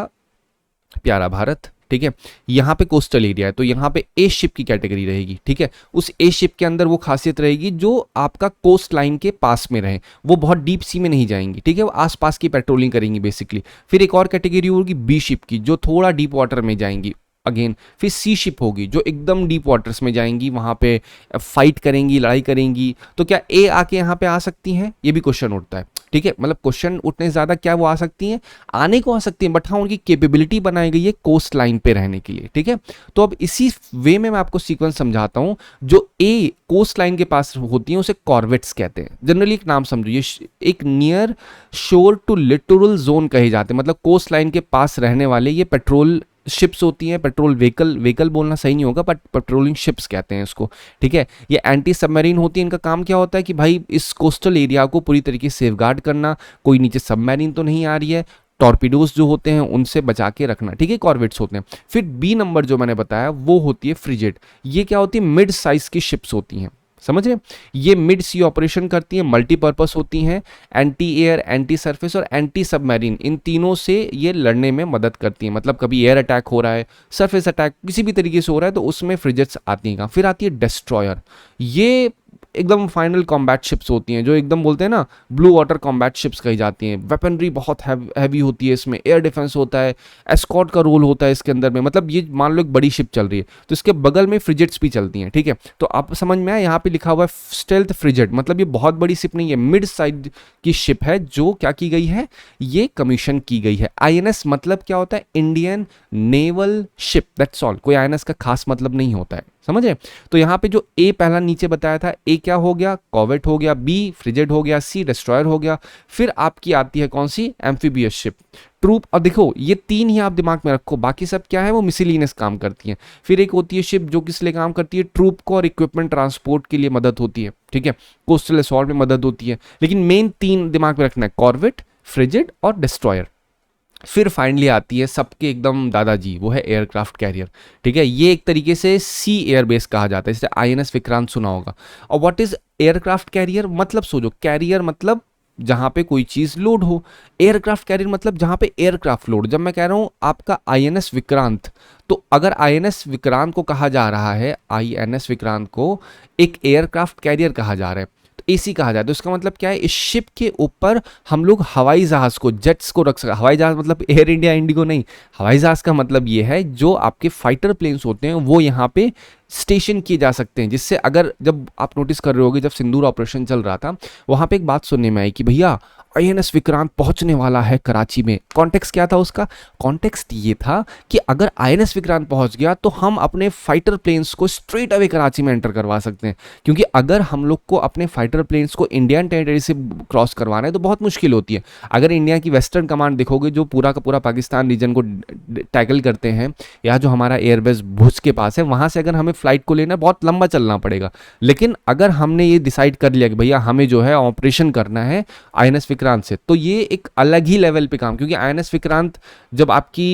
प्यारा भारत। ठीक है, यहाँ पे कोस्टल एरिया है तो यहाँ पे ए शिप की कैटेगरी रहेगी। ठीक है, उस ए शिप के अंदर वो खासियत रहेगी जो आपका कोस्ट लाइन के पास में रहे, वो बहुत डीप सी में नहीं जाएंगी। ठीक है, वो आसपास की पेट्रोलिंग करेंगी बेसिकली। फिर एक और कैटेगरी होगी बी शिप की, जो थोड़ा डीप वाटर में जाएंगी अगेन। फिर सी शिप होगी जो एकदम डीप वाटर्स में जाएंगी, वहां पे फाइट करेंगी, लड़ाई करेंगी। तो क्या ए आके यहाँ पे आ सकती हैं, ये भी क्वेश्चन उठता है। ठीक है, मतलब क्वेश्चन उठने से ज्यादा क्या वो आ सकती हैं, आने को आ सकती हैं, बट हाँ उनकी कैपेबिलिटी बनाई गई है कोस्ट लाइन पे रहने के लिए। ठीक है, तो अब इसी वे में मैं आपको सीक्वेंस समझाता हूं। जो ए कोस्ट लाइन के पास होती हैं उसे कॉर्वेट्स कहते हैं। जनरली एक नाम समझो, ये एक नियर शोर टू लिटोरल जोन कहे जाते हैं, मतलब कोस्ट लाइन के पास रहने वाले ये पेट्रोल शिप्स होती हैं। पेट्रोल व्हीकल बोलना सही नहीं होगा, बट पेट्रोलिंग शिप्स कहते हैं इसको। ठीक है, ये एंटी सबमरीन होती है। इनका काम क्या होता है कि भाई इस कोस्टल एरिया को पूरी तरीके से सेफगार्ड करना, कोई नीचे सबमरीन तो नहीं आ रही है, टॉर्पीडोज जो होते हैं उनसे बचा के रखना। ठीक है, कॉर्वेट्स होते हैं। फिर बी नंबर जो मैंने बताया वो होती है फ्रिगेट। ये क्या होती है, मिड साइज की शिप्स होती हैं, समझ रहे, ये मिड सी ऑपरेशन करती हैं, मल्टीपर्पस होती हैं, एंटी एयर, एंटी सरफेस और एंटी सबमरीन, इन तीनों से ये लड़ने में मदद करती हैं। मतलब कभी एयर अटैक हो रहा है, सरफेस अटैक किसी भी तरीके से हो रहा है तो उसमें फ्रिगेट्स आती हैं। फिर आती है डिस्ट्रॉयर। ये एकदम फाइनल कॉम्बैट शिप्स होती हैं, जो एकदम बोलते हैं ना ब्लू वाटर कॉम्बैट शिप्स कही जाती हैं। वेपनरी बहुत हैवी होती है, इसमें एयर डिफेंस होता है, एस्कॉर्ट का रोल होता है इसके अंदर में। मतलब ये मान लो एक बड़ी शिप चल रही है तो इसके बगल में फ्रिगेट्स भी चलती हैं, ठीक है। तो आप समझ में आया, यहाँ पे लिखा हुआ है स्टेल्थ फ्रिगेट, मतलब ये बहुत बड़ी शिप नहीं है, मिड साइज की शिप है जो क्या की गई है, ये कमीशन की गई है। आईएनएस मतलब क्या होता है, Indian naval ship, that's all. कोई आईएनएस का खास मतलब नहीं होता है, समझे। तो यहाँ पे जो ए पहला नीचे बताया था, ए क्या हो गया, कॉर्वेट हो गया, बी फ्रिगेट हो गया, सी डिस्ट्रॉयर हो गया, फिर आपकी आती है कौन सी, एम्फीबियस शिप, ट्रूप। और देखो ये तीन ही आप दिमाग में रखो, बाकी सब क्या है, वो मिसलिनियस काम करती हैं। फिर एक होती है शिप जो किस लिए काम करती है, ट्रूप को और इक्विपमेंट ट्रांसपोर्ट के लिए मदद होती है, ठीक है, कोस्टल असॉल्ट में मदद होती है। लेकिन मेन तीन दिमाग में रखना है, कॉर्वेट, फ्रिगेट और डिस्ट्रॉयर। फिर फाइनली आती है सबके एकदम दादाजी, वो है एयरक्राफ्ट कैरियर, ठीक है। ये एक तरीके से सी एयरबेस कहा जाता है, जैसे आईएनएस विक्रांत सुना होगा। और व्हाट इज एयरक्राफ्ट कैरियर, मतलब सोचो, कैरियर मतलब जहां पे कोई चीज लोड हो, एयरक्राफ्ट कैरियर मतलब जहां पे एयरक्राफ्ट लोड। जब मैं कह रहा हूं आपका आईएनएस विक्रांत, तो अगर आईएनएस विक्रांत को कहा जा रहा है, आईएनएस विक्रांत को एक एयरक्राफ्ट कैरियर कहा जा रहा है, एसी कहा जाए, तो इसका मतलब क्या है, इस शिप के ऊपर हम लोग हवाई जहाज को, जेट्स को रख सकते। हवाई जहाज मतलब एयर इंडिया इंडिगो नहीं, हवाई जहाज का मतलब ये है जो आपके फाइटर प्लेन्स होते हैं वो यहाँ पे स्टेशन किए जा सकते हैं। जिससे अगर, जब आप नोटिस कर रहे होगे, जब सिंदूर ऑपरेशन चल रहा था वहां पे एक बात सुनने में आई कि भैया आईएनएस विक्रांत पहुंचने वाला है कराची में। कॉन्टेक्स्ट क्या था उसका, कॉन्टेक्स्ट ये था कि अगर आईएनएस विक्रांत पहुंच गया तो हम अपने फाइटर प्लेन्स को स्ट्रेट अवे कराची में एंटर करवा सकते हैं। क्योंकि अगर हम लोग को अपने फाइटर प्लेन्स को इंडियन टेरिटरी से क्रॉस करवाना है तो बहुत मुश्किल होती है। अगर इंडिया की वेस्टर्न कमांड देखोगे, जो पूरा का पूरा पाकिस्तान रीजन को टैकल करते हैं, या जो हमारा एयरबेस भुज के पास है, वहां से अगर हमें फ्लाइट को लेना बहुत लंबा चलना पड़ेगा। लेकिन अगर हमने ये डिसाइड कर लिया कि भैया हमें जो है ऑपरेशन करना है आईएनएस विक्रांत से, तो ये एक अलग ही लेवल पे काम। क्योंकि आईएनएस विक्रांत जब आपकी,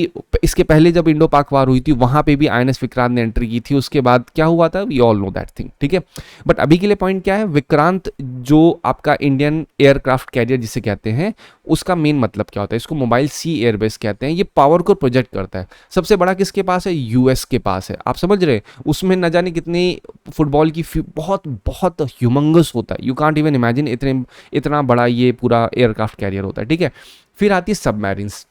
इसके पहले जब इंडो पाक वार हुई थी वहां पे भी आईएनएस विक्रांत ने एंट्री की थी, उसके बाद क्या हुआ था, we all know that thing, ठीक है। बट अभी के लिए पॉइंट क्या है, विक्रांत जो आपका इंडियन एयरक्राफ्ट कैरियर जिसे कहते हैं, उसका मेन मतलब क्या होता है, इसको मोबाइल सी एयरबेस कहते हैं। ये पावर को प्रोजेक्ट करता है। सबसे बड़ा किसके पास है, यूएस के पास है, आप समझ रहे हैं। उसमें न जाने कितनी फुटबॉल की बहुत बहुत ह्यूमंगस होता है, यू कांट इवन इमेजिन, इतना बड़ा ये पूरा एयरक्राफ्ट कैरियर होता है, ठीक है। फिर आती है सबमरीन्स,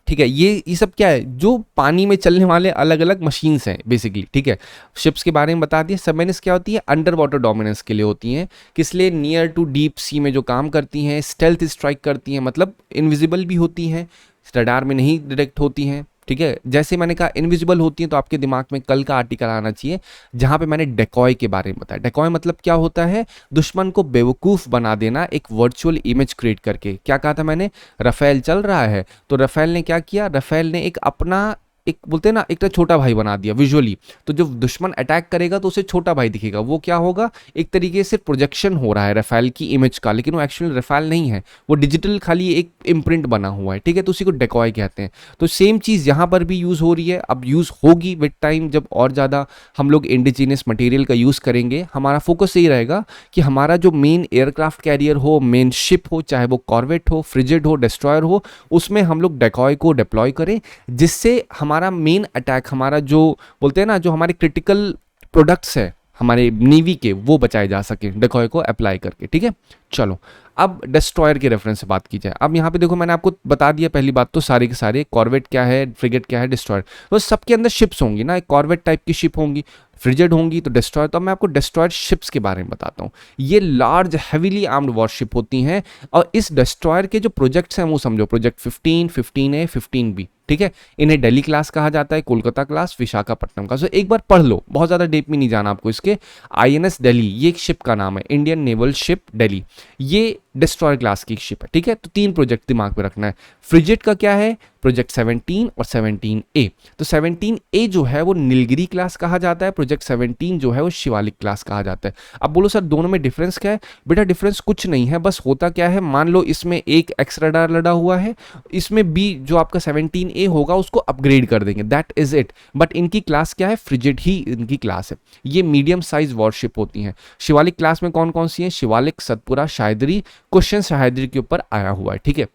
ठीक है। ये सब क्या है, जो पानी में चलने वाले अलग अलग मशीन्स हैं बेसिकली, ठीक है। शिप्स के बारे में बता दिया। सबमरीन्स क्या होती है, अंडर वाटर डोमिनेंस के लिए होती हैं। किस लिए, नियर टू डीप सी में जो काम करती हैं, स्टेल्थ स्ट्राइक करती हैं, मतलब इनविजिबल भी होती हैं, रडार में नहीं डिटेक्ट होती हैं, ठीक है। जैसे मैंने कहा इनविजिबल होती हैं, तो आपके दिमाग में कल का आर्टिकल आना चाहिए जहां पे मैंने डेकॉय के बारे में बताया। डेकॉय मतलब क्या होता है, दुश्मन को बेवकूफ़ बना देना एक वर्चुअल इमेज क्रिएट करके। क्या कहा था मैंने, रफेल चल रहा है, तो रफेल ने क्या किया, रफेल ने एक अपना, एक बोलते हैं ना, एक तो छोटा भाई बना दिया विजुअली। तो जब दुश्मन अटैक करेगा तो उसे छोटा भाई दिखेगा, वो क्या होगा, एक तरीके से प्रोजेक्शन हो रहा है रफेल की इमेज का, लेकिन वो एक्चुअली रफेल नहीं है, वो डिजिटल खाली एक इम्प्रिंट बना हुआ है, ठीक है। तो उसी को डेकॉय कहते हैं। तो सेम चीज़ यहाँ पर भी यूज़ हो रही है, अब यूज़ होगी विद टाइम, जब और ज़्यादा हम लोग इंडिजीनियस मटेरियल का यूज़ करेंगे। हमारा फोकस यही रहेगा कि हमारा जो मेन एयरक्राफ्ट कैरियर हो, मेन शिप हो, चाहे वो कॉर्वेट हो, फ्रिगेट हो, डिस्ट्रॉयर हो, उसमें हम लोग डेकॉय को डिप्लॉय करें, जिससे हमारा मेन अटैक, हमारा जो बोलते हैं ना, जो हमारे क्रिटिकल प्रोडक्ट्स है हमारे नेवी के, वो बचाए जा सके डेकॉय को अप्लाई करके, ठीक है। चलो अब डिस्ट्रॉयर के रेफरेंस से बात की जाए। अब यहाँ पे देखो मैंने आपको बता दिया पहली बात तो सारे के सारे, कॉर्वेट क्या है, फ्रिगेट क्या है, डिस्ट्रॉयर, तो सबके अंदर शिप्स होंगी ना, एक कॉर्वेट टाइप की शिप होंगी, फ्रिगेट होंगी, तो डिस्ट्रॉयर। तो अब मैं आपको डिस्ट्रॉयर शिप्स के बारे में बताता हूँ। ये लार्ज हैवीली आर्म्ड वॉरशिप होती हैं, और इस डिस्ट्रॉयर के जो प्रोजेक्ट्स हैं वो समझो, प्रोजेक्ट 15, 15A, 15B, ठीक है। इन्हें दिल्ली क्लास कहा जाता है, कोलकाता क्लास, विशाखापट्टनम का। सो एक बार पढ़ लो, बहुत ज़्यादा डीप में नहीं जाना आपको इसके। आईएनएस दिल्ली ये एक शिप का नाम है, इंडियन नेवल शिप दिल्ली, ये डिस्ट्रॉयर क्लास की शिप है, ठीक है। तो तीन प्रोजेक्ट दिमाग में रखना है। फ्रिगेट का क्या है, प्रोजेक्ट 17 और 17A। तो 17A जो है वो नीलगिरी क्लास कहा जाता है, प्रोजेक्ट 17 जो है वो शिवालिक क्लास कहा जाता है। अब बोलो सर दोनों में डिफरेंस क्या है, बेटा डिफरेंस कुछ नहीं है, बस होता क्या है, मान लो इसमें एक एक्स रडार लड़ा हुआ है, इसमें बी जो आपका 17A होगा उसको अपग्रेड कर देंगे, दैट इज इट। बट इनकी क्लास क्या है, फ्रिगेट ही इनकी क्लास है। ये मीडियम साइज वॉरशिप होती हैं। शिवालिक क्लास में कौन कौन सी है, शिवालिक, सतपुरा, शायदरी, क्वेश्चन शायदरी के ऊपर आया हुआ है, ठीक है।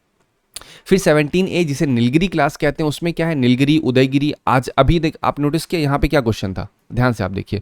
फिर 17A जिसे नीलगिरी क्लास कहते हैं, उसमें क्या है, नीलगिरी, उदयगिरी। आज अभी देख आप नोटिस किया यहाँ पे क्या क्वेश्चन था, ध्यान से आप देखिए,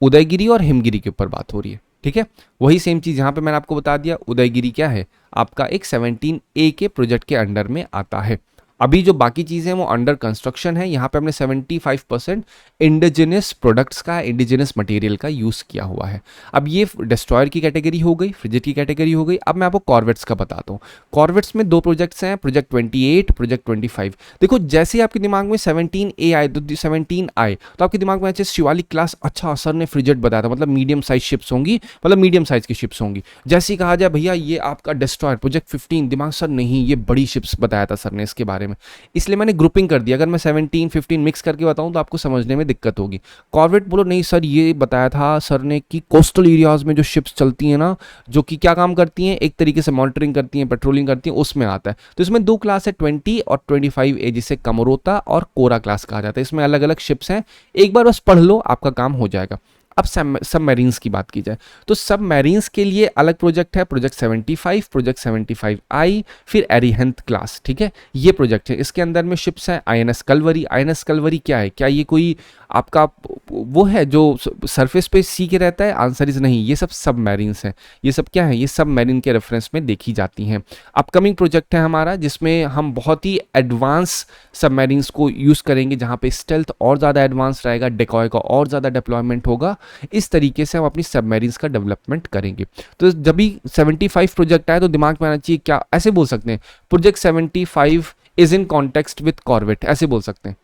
उदयगिरी और हिमगिरी के ऊपर बात हो रही है, ठीक है, वही सेम चीज़ यहाँ पे मैंने आपको बता दिया। उदयगिरी क्या है, आपका एक 17A के प्रोजेक्ट के अंडर में आता है। अभी जो बाकी चीज़ें हैं वो अंडर कंस्ट्रक्शन है। यहाँ पे हमने 75% इंडिजिनस प्रोडक्ट्स का, इंडिजिनस मटेरियल का यूज़ किया हुआ है। अब ये डिस्ट्रॉयर की कैटेगरी हो गई, फ्रिजिड की कैटेगरी हो गई। अब मैं आपको कॉर्वेट्स का बताता हूँ। कॉर्वेट्स में दो प्रोजेक्ट्स हैं, प्रोजेक्ट 28, प्रोजेक्ट 25। देखो जैसे ही आपके दिमाग में 17A आए तो 17 आए तो आपके दिमाग में अच्छे शिवालिक क्लास, अच्छा सर ने फ्रिजिड बताया था, मतलब मीडियम साइज शिप्स होंगी, मतलब मीडियम साइज की शिप्स होंगी। जैसे ही कहा जाए भैया ये आपका डिस्ट्रॉयर प्रोजेक्ट 15, दिमाग सर नहीं ये बड़ी शिप्स बताया था सर ने इसके बारे में, इसलिए मैंने ग्रुपिंग कर दिया। अगर मैं 17 15 मिक्स करके बताऊं तो आपको समझने में दिक्कत होगी। कॉर्वेट बोलो नहीं सर ये बताया था सर ने कि कोस्टल एरियाज में जो शिप्स चलती हैं ना, जो कि क्या काम करती हैं, एक तरीके से मॉनिटरिंग करती हैं, पेट्रोलिंग करती हैं, उसमें आता है। तो इसमें दो क्लास है, 20 और 25A, जिसे कमरोता और कोरा क्लास कहा जाता है। इसमें अलग अलग शिप्स हैं, एक बार बस पढ़ लो आपका काम हो जाएगा। अब सबमरीन्स की बात की जाए तो सबमरीन्स के लिए अलग प्रोजेक्ट है, प्रोजेक्ट 75, प्रोजेक्ट 75I, फिर एरिहंत क्लास। ठीक है, ये प्रोजेक्ट है। इसके अंदर में शिप्स हैं INS कलवरी। INS कलवरी क्या है, क्या ये कोई आपका वो है जो सरफेस पे सी के रहता है? आंसर इज नहीं, ये सब सबमरीन्स हैं। ये सब क्या है, ये सबमरीन के रेफरेंस में देखी जाती हैं। अपकमिंग प्रोजेक्ट है हमारा जिसमें हम बहुत ही एडवांस सबमरीन्स को यूज़ करेंगे, जहाँ पे स्टेल्थ और ज़्यादा एडवांस रहेगा, डेकॉय का और ज़्यादा डिप्लॉयमेंट होगा। इस तरीके से हम अपनी सबमरीन्स का डेवलपमेंट करेंगे। तो जब भी 75 प्रोजेक्ट आए तो दिमाग में आना चाहिए क्या, ऐसे बोल सकते हैं project 75 is in context with corvette, ऐसे बोल सकते हैं।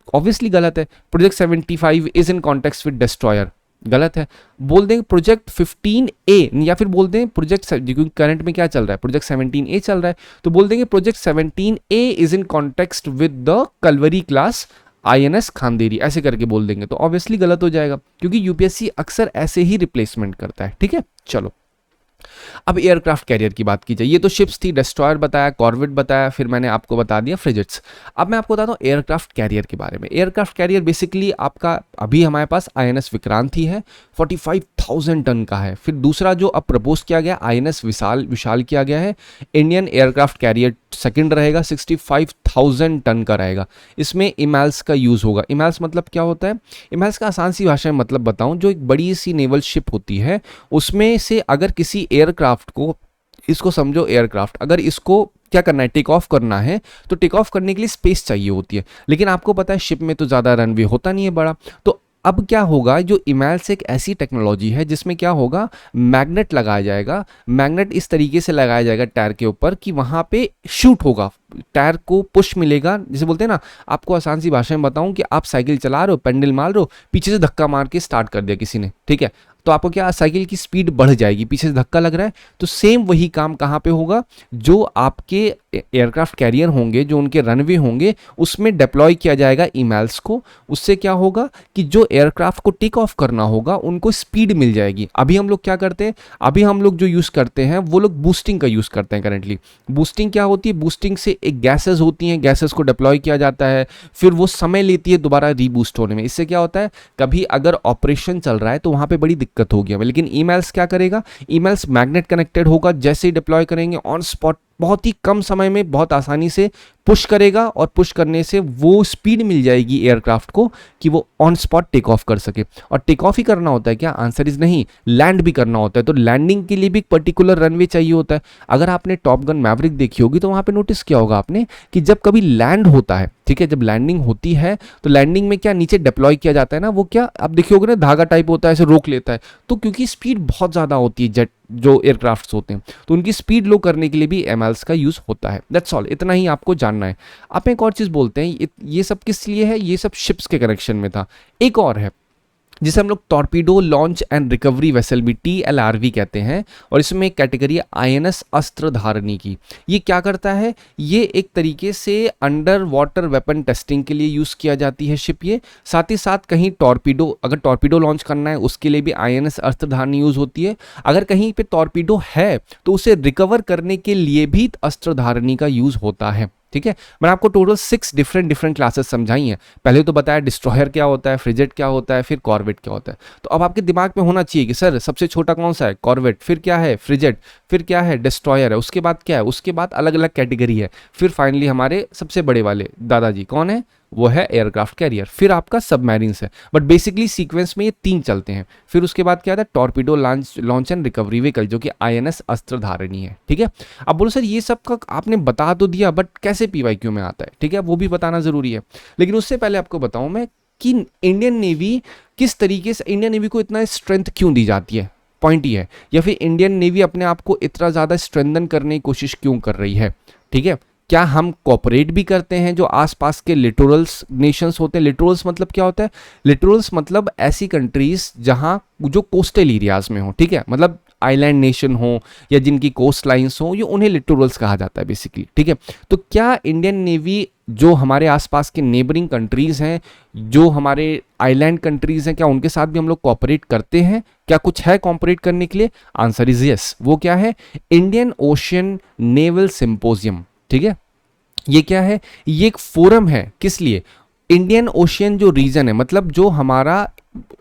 ऑब्वियसली गलत है। Project 75 is in context with destroyer, गलत है। बोल देंगे प्रोजेक्ट 15A, या फिर बोल दें प्रोजेक्ट, क्योंकि करंट में क्या चल रहा है, प्रोजेक्ट 17A चल रहा है, तो बोल देंगे project 17A is in context with the Kalvari class INS Khanderi, ऐसे करके बोल देंगे तो ऑब्वियसली गलत हो जाएगा, क्योंकि यूपीएससी अक्सर ऐसे ही रिप्लेसमेंट करता है। ठीक है, चलो अब एयरक्राफ्ट कैरियर की बात की जाए। ये तो शिप्स थी, डिस्ट्रॉयर बताया, कॉर्वेट बताया, फिर मैंने आपको बता दिया फ्रिजिट्स। अब मैं आपको बताता हूँ एयरक्राफ्ट कैरियर के बारे में। एयरक्राफ्ट कैरियर बेसिकली आपका अभी हमारे पास INS विक्रांत ही है, 45,000 टन का है। फिर दूसरा जो अब प्रपोज किया गया INS विशाल किया गया है। इंडियन एयरक्राफ्ट कैरियर सेकंड रहेगा, 65,000 टन का रहेगा। इसमें इमैल्स का यूज़ होगा। इमैल्स मतलब क्या होता है, इमैल्स का आसान सी भाषा में मतलब बताऊं, जो एक बड़ी सी नेवल शिप होती है उसमें से अगर किसी एयरक्राफ्ट को, इसको समझो एयरक्राफ्ट, अगर इसको क्या करना है, टेक ऑफ करना है, तो टेक ऑफ करने के लिए स्पेस चाहिए होती है। लेकिन आपको पता है शिप में तो ज़्यादा रनवे होता नहीं है बड़ा, तो अब क्या होगा, जो इमैल्स एक ऐसी टेक्नोलॉजी है जिसमें क्या होगा, मैग्नेट लगाया जाएगा। मैग्नेट इस तरीके से लगाया जाएगा टायर के ऊपर कि वहाँ पे शूट होगा, टायर को पुश मिलेगा। जैसे बोलते हैं ना, आपको आसान सी भाषा में बताऊं कि आप साइकिल चला रहे हो, पेंडल मार रहे हो, पीछे से धक्का मार के स्टार्ट कर दिया किसी ने, ठीक है, तो आपको क्या, साइकिल की स्पीड बढ़ जाएगी, पीछे से धक्का लग रहा है। तो सेम वही काम कहाँ पे होगा, जो आपके एयरक्राफ्ट कैरियर होंगे, जो उनके रनवे होंगे, उसमें डिप्लॉय किया जाएगा ईमेल्स को। उससे क्या होगा कि जो एयरक्राफ्ट को टेक ऑफ करना होगा उनको स्पीड मिल जाएगी। अभी हम लोग क्या करते हैं, अभी हम लोग जो यूज़ करते हैं वो लोग बूस्टिंग का यूज़ करते हैं करेंटली। बूस्टिंग क्या होती है, बूस्टिंग से एक गैसेस होती हैं, गैसेस को डिप्लॉय किया जाता है, फिर वो समय लेती है दोबारा रीबूस्ट होने में। इससे क्या होता है, कभी अगर ऑपरेशन चल रहा है तो वहाँ पे बड़ी दिक्कत होगी हमें। लेकिन ईमेल्स क्या करेगा, ईमेल्स मैग्नेट कनेक्टेड होगा, जैसे ही डिप्लॉय करेंगे ऑन स्पॉट बहुत ही कम समय में बहुत आसानी से पुश करेगा, और पुश करने से वो स्पीड मिल जाएगी एयरक्राफ्ट को कि वो ऑन स्पॉट टेक ऑफ कर सके। और टेक ऑफ ही करना होता है क्या, आंसर इज नहीं, लैंड भी करना होता है। तो लैंडिंग के लिए भी पर्टिकुलर रनवे चाहिए होता है। अगर आपने टॉप गन मैवरिक देखी होगी तो वहाँ पे नोटिस किया होगा आपने कि जब कभी लैंड होता है, ठीक है, जब लैंडिंग होती है तो लैंडिंग में क्या नीचे डिप्लॉय किया जाता है ना, वो क्या आप देखिए होगे ना, धागा टाइप होता है, ऐसे रोक लेता है। तो क्योंकि स्पीड बहुत ज़्यादा होती है जेट जो एयरक्राफ्ट्स होते हैं, तो उनकी स्पीड लो करने के लिए भी एमएल्स का यूज़ होता है। दैट्स ऑल, इतना ही आपको जानना है। आप एक और चीज़ बोलते हैं, ये सब किस लिए है, ये सब शिप्स के कनेक्शन में था। एक और है जिसे हम लोग torpedo launch and recovery vessel भी TLRV कहते हैं, और इसमें एक कैटेगरी है INS अस्त्र धारणी की। ये क्या करता है, ये एक तरीके से अंडर वाटर वेपन टेस्टिंग के लिए यूज़ किया जाती है शिप ये। साथ ही साथ कहीं टॉर्पीडो, अगर टॉर्पीडो लॉन्च करना है उसके लिए भी INS अस्त्र धारणी यूज़ होती है। अगर कहीं पे टॉर्पीडो है तो उसे रिकवर करने के लिए भी अस्त्र धारणी का यूज़ होता है। ठीक है, मैंने आपको टोटल 6 डिफरेंट क्लासेस समझाई हैं। पहले तो बताया डिस्ट्रॉयर क्या होता है, फ्रिजेट क्या होता है, फिर कॉर्वेट क्या होता है। तो अब आपके दिमाग में होना चाहिए कि सर सबसे छोटा कौन सा है, कॉर्वेट, फिर क्या है फ्रिजेट, फिर क्या है, डिस्ट्रॉयर है, उसके बाद क्या है, उसके बाद अलग अलग कैटेगरी है, फिर फाइनली हमारे सबसे बड़े वाले दादाजी कौन है, वो है एयरक्राफ्ट कैरियर, फिर आपका सबमरीन्स है। बट बेसिकली सीक्वेंस में ये 3 चलते हैं। फिर उसके बाद क्या आता है, torpedo launch and recovery vehicle, जो कि आईएनएस अस्त्रधारिणी है। ठीक है, अब बोलो सर ये सब का आपने बता तो दिया, बट कैसे पीवाईक्यू में आता है, ठीक है, वो भी बताना जरूरी है। लेकिन उससे पहले आपको बताऊं मैं कि इंडियन नेवी किस तरीके से, इंडियन नेवी को इतना स्ट्रेंथ क्यों दी जाती है, पॉइंट ही है, या फिर इंडियन नेवी अपने आप को इतना ज़्यादा स्ट्रेंथन करने की कोशिश क्यों कर रही है। ठीक है, क्या हम कोऑपरेट भी करते हैं जो आसपास के लिटोरल्स नेशंस होते हैं। लिटोरल्स मतलब क्या होता है, लिटोरल्स मतलब ऐसी कंट्रीज जहां जो कोस्टल एरियाज में हो, ठीक है, मतलब आइलैंड नेशन हो या जिनकी कोस्ट लाइन्स हो, ये उन्हें लिटोरल्स कहा जाता है बेसिकली। ठीक है, तो क्या इंडियन नेवी जो हमारे आसपास के नेबरिंग कंट्रीज हैं, जो हमारे आइलैंड कंट्रीज हैं, क्या उनके साथ भी हम लोग कोऑपरेट करते हैं, क्या कुछ है कोऑपरेट करने के लिए? Answer is yes. वो क्या है, इंडियन ओशियन नेवल सिंपोजियम। ठीक है, ये क्या है, ये एक फोरम है, किस लिए, इंडियन ओशियन जो रीजन है, मतलब जो हमारा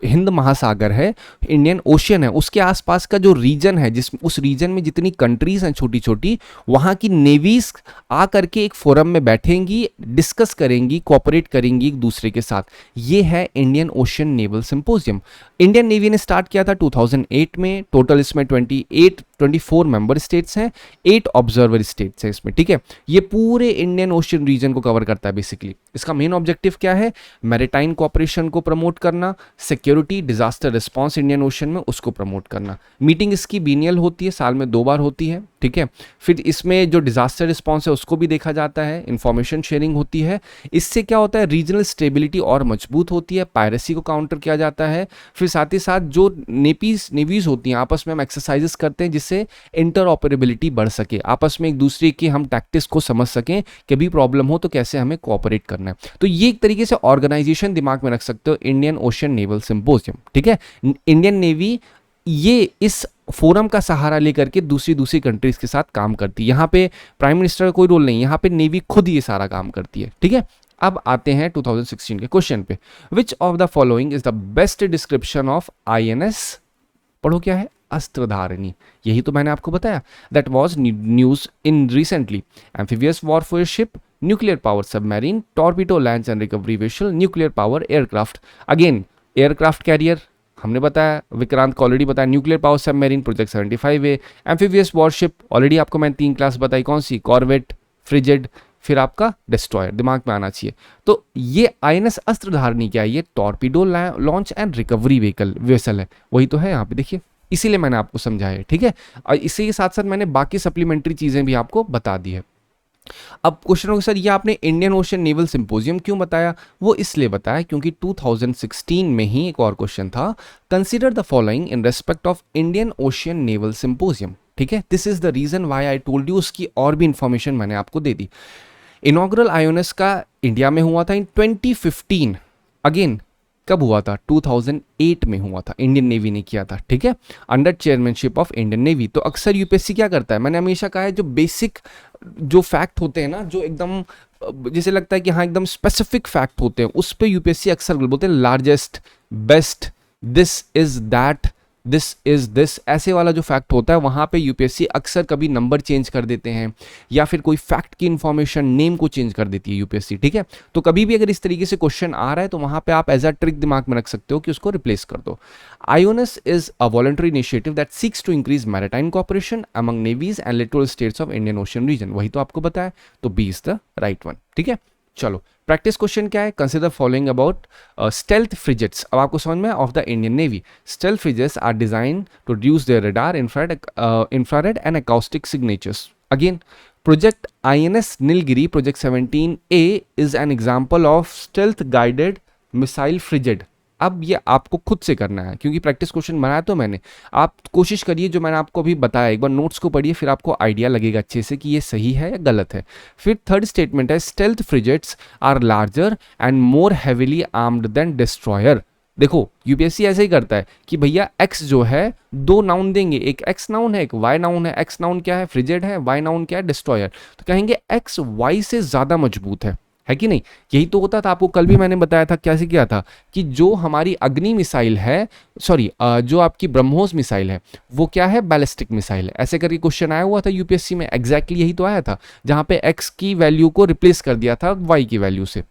हिंद महासागर है, इंडियन ओशियन है, उसके आसपास का जो रीजन है, जिस उस रीजन में जितनी कंट्रीज हैं छोटी छोटी, वहां की नेवीज आ करके एक फोरम में बैठेंगी, डिस्कस करेंगी, कोऑपरेट करेंगी एक दूसरे के साथ। ये है Indian Ocean naval symposium. Indian navy ने स्टार्ट किया था 2008 में। टोटल इसमें 24 मेंबर स्टेट्स हैं, 8 ऑब्जर्वर स्टेट्स हैं इसमें। ठीक है, ये पूरे इंडियन ओशियन रीजन को कवर करता है बेसिकली। इसका मेन ऑब्जेक्टिव क्या है, मैरिटाइम कोऑपरेशन को प्रमोट करना, security, disaster response Indian ocean में उसको प्रमोट करना। मीटिंग इसकी बीनियल होती है, साल में 2 बार होती है। ठीक है, फिर इसमें जो डिजास्टर रिस्पांस है उसको भी देखा जाता है, इंफॉर्मेशन शेयरिंग होती है। इससे क्या होता है, रीजनल स्टेबिलिटी और मजबूत होती है, पायरेसी को काउंटर किया जाता है। फिर साथ ही साथ जो नेवीज होती हैं आपस में हम एक्सरसाइजेस करते हैं जिससे इंटरऑपरेबिलिटी बढ़ सके, आपस में एक दूसरे की हम टैक्टिक्स को समझ सकें, कभी प्रॉब्लम हो तो कैसे हमें कोऑपरेट करना है। तो ये एक तरीके से ऑर्गेनाइजेशन दिमाग में रख सकते हो, इंडियन ओशियन नेवल सिंपोजियम। ठीक है, इंडियन नेवी ये इस फोरम का सहारा लेकर के दूसरी कंट्रीज के साथ काम करती है। यहाँ पे प्राइम मिनिस्टर का कोई रोल नहीं, यहाँ पे नेवी खुद ही ये सारा काम करती है। ठीक है, अब आते हैं 2016 के क्वेश्चन पे। विच of the following is the best description of INS, पढ़ो क्या है, अस्त्रधारिणी। यही तो मैंने आपको बताया, that was news in recently. Amphibious warfare ship, nuclear power submarine, torpedo launch and recovery vessel, nuclear power aircraft. Again aircraft carrier हमने बताया, विक्रांत को ऑलरेडी बताया, न्यूक्लियर पावर सबमरीन प्रोजेक्ट 75 है, एम्फीबियस वॉरशिप ऑलरेडी आपको मैंने 3 क्लास बताई, कौन सी, corvette, फ्रिजेड, फिर आपका डिस्ट्रॉयर, दिमाग में आना चाहिए। तो ये आईएनएस अस्त्रधारिणी क्या है, ये torpedo launch and recovery vehicle vessel है, वही तो है यहाँ पे देखिए, इसीलिए मैंने आपको समझाया है। ठीक है, और इसी के साथ साथ मैंने बाकी सप्लीमेंट्री चीजें भी आपको बता दी है। अब क्वेश्चन होगा सर ये आपने इंडियन ओशियन नेवल सिंपोजियम क्यों बताया, वो इसलिए बताया क्योंकि 2016 में ही एक और क्वेश्चन था, consider the following in respect of Indian Ocean naval symposium. ठीक है, this is the reason why I told you, उसकी और भी इंफॉर्मेशन मैंने आपको दे दी। इनॉग्रल आईएनएस का इंडिया में हुआ था इन 2015। अगेन कब हुआ था, 2008 में हुआ था, इंडियन नेवी ने किया था। ठीक है, under chairmanship of Indian navy. तो अक्सर यूपीएससी क्या करता है, मैंने हमेशा कहा है, जो बेसिक जो फैक्ट होते हैं ना, जो एकदम जैसे लगता है कि हाँ एकदम स्पेसिफिक फैक्ट होते हैं, उस पे यूपीएससी अक्सर बोलते हैं largest, best, this is that, this is this, ऐसे वाला जो फैक्ट होता है वहां पे यूपीएससी अक्सर कभी नंबर चेंज कर देते हैं या फिर कोई फैक्ट की इंफॉर्मेशन नेम को चेंज कर देती है यूपीएससी। ठीक है, तो कभी भी अगर इस तरीके से क्वेश्चन आ रहा है तो वहां पे आप एज अ ट्रिक दिमाग में रख सकते हो कि उसको रिप्लेस कर दो। IONS is a voluntary initiative that seeks to increase maritime cooperation among navies and littoral states of Indian Ocean region, वही तो आपको बताया, तो B is the right one. ठीक है, चलो प्रैक्टिस क्वेश्चन क्या है, consider following about stealth frigates. अब आपको समझ में of the Indian Navy, stealth frigates are design to reduce their radar, infrared and acoustic signatures. Again project INS Nilgiri project 17A is an example of stealth guided missile frigate. अब ये आपको खुद से करना है क्योंकि प्रैक्टिस क्वेश्चन बनाया तो मैंने, आप कोशिश करिए जो मैंने आपको अभी बताया, एक बार नोट्स को पढ़िए, फिर आपको आइडिया लगेगा अच्छे से कि ये सही है या गलत है। फिर थर्ड स्टेटमेंट है, stealth frigates are larger and more heavily armed than destroyer. देखो यूपीएससी ऐसे ही करता है कि भैया एक्स जो है 2 नाउन देंगे, एक एक्स नाउन है एक वाई नाउन है। एक्स नाउन क्या है, फ्रिजेट है, वाई नाउन क्या है, डिस्ट्रॉयर। तो कहेंगे एक्स वाई से ज्यादा मजबूत है, है कि नहीं? यही तो होता था। आपको कल भी मैंने बताया था, कैसे किया था कि जो हमारी अग्नि मिसाइल है, सॉरी जो आपकी ब्रह्मोस मिसाइल है, वो क्या है, बैलिस्टिक मिसाइल है। ऐसे करके क्वेश्चन आया हुआ था यूपीएससी में, एग्जैक्टली यही तो आया था, जहां पे एक्स की वैल्यू को रिप्लेस कर दिया था वाई की वैल्यू से।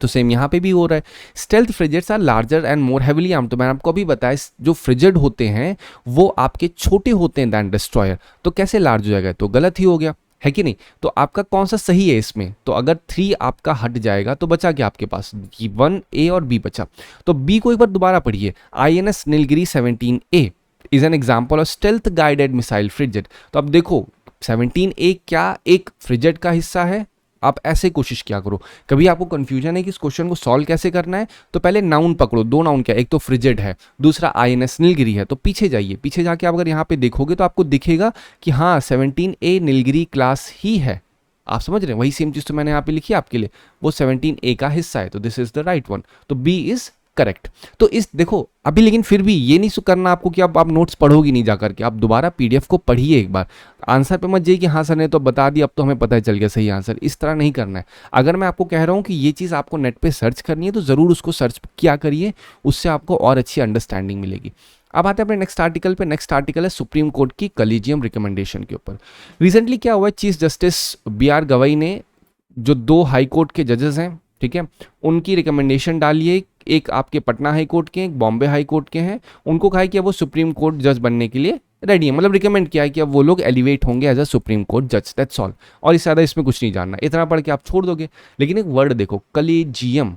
तो सेम यहाँ पे भी हो रहा है। Stealth frigates are larger and more heavily armed. तो मैंने आपको अभी बताया, जो फ्रिगेट होते हैं वो आपके छोटे होते हैं दैन डिस्ट्रॉयर। तो कैसे लार्ज हो जाएगा? तो गलत ही हो गया, है कि नहीं? तो आपका कौन सा सही है इसमें? तो अगर 3 आपका हट जाएगा तो बचा क्या आपके पास? 1 ए और बी बचा। तो बी को एक बार दोबारा पढ़िए। INS Nilgiri 17A is an example of stealth guided missile frigate. तो अब देखो 17A क्या एक फ्रिगेट का हिस्सा है? आप ऐसे कोशिश क्या करो, कभी आपको कंफ्यूजन है कि इस क्वेश्चन को सॉल्व कैसे करना है, तो पहले नाउन पकड़ो। 2 नाउन क्या, एक तो फ्रिगेट है, दूसरा INS नीलगिरी है। तो पीछे जाइए, पीछे जाके आप अगर यहाँ पे देखोगे तो आपको दिखेगा कि हाँ 17A नीलगिरी क्लास ही है। आप समझ रहे हैं? वही सेम चीज तो मैंने यहाँ पे लिखी है आपके लिए, वो 17A का हिस्सा है। तो this is the right one, तो बी इज करेक्ट। तो इस देखो अभी, लेकिन फिर भी ये नहीं करना आपको कि आप नोट्स पढ़ोगी नहीं जाकर के, आप दोबारा पीडीएफ को पढ़िए एक बार। आंसर पे मत जाइए कि हाँ सर ने तो बता दिया, अब तो हमें पता चल गया सही आंसर। इस तरह नहीं करना है। अगर मैं आपको कह रहा हूँ कि ये चीज़ आपको नेट पे सर्च करनी है तो ज़रूर उसको सर्च किया करिए, उससे आपको और अच्छी अंडरस्टैंडिंग मिलेगी। अब आते हैं अपने नेक्स्ट आर्टिकल पे। नेक्स्ट आर्टिकल है सुप्रीम कोर्ट की कॉलेजियम रिकमेंडेशन के ऊपर। रिसेंटली क्या हुआ है, चीफ जस्टिस BR गवई ने जो 2 हाई कोर्ट के जजेस हैं, ठीक है, उनकी रिकमेंडेशन डाली है। एक आपके पटना हाई कोर्ट के, एक बॉम्बे हाई कोर्ट के हैं। उनको कहा है कि अब वो सुप्रीम कोर्ट जज बनने के लिए रेडी है, मतलब रिकमेंड किया है कि अब वो लोग एलिवेट होंगे एज अ सुप्रीम कोर्ट जज। That's all. और इससे ज़्यादा इसमें कुछ नहीं जानना, इतना पढ़ के आप छोड़ दोगे। लेकिन एक वर्ड देखो, कॉलेजियम।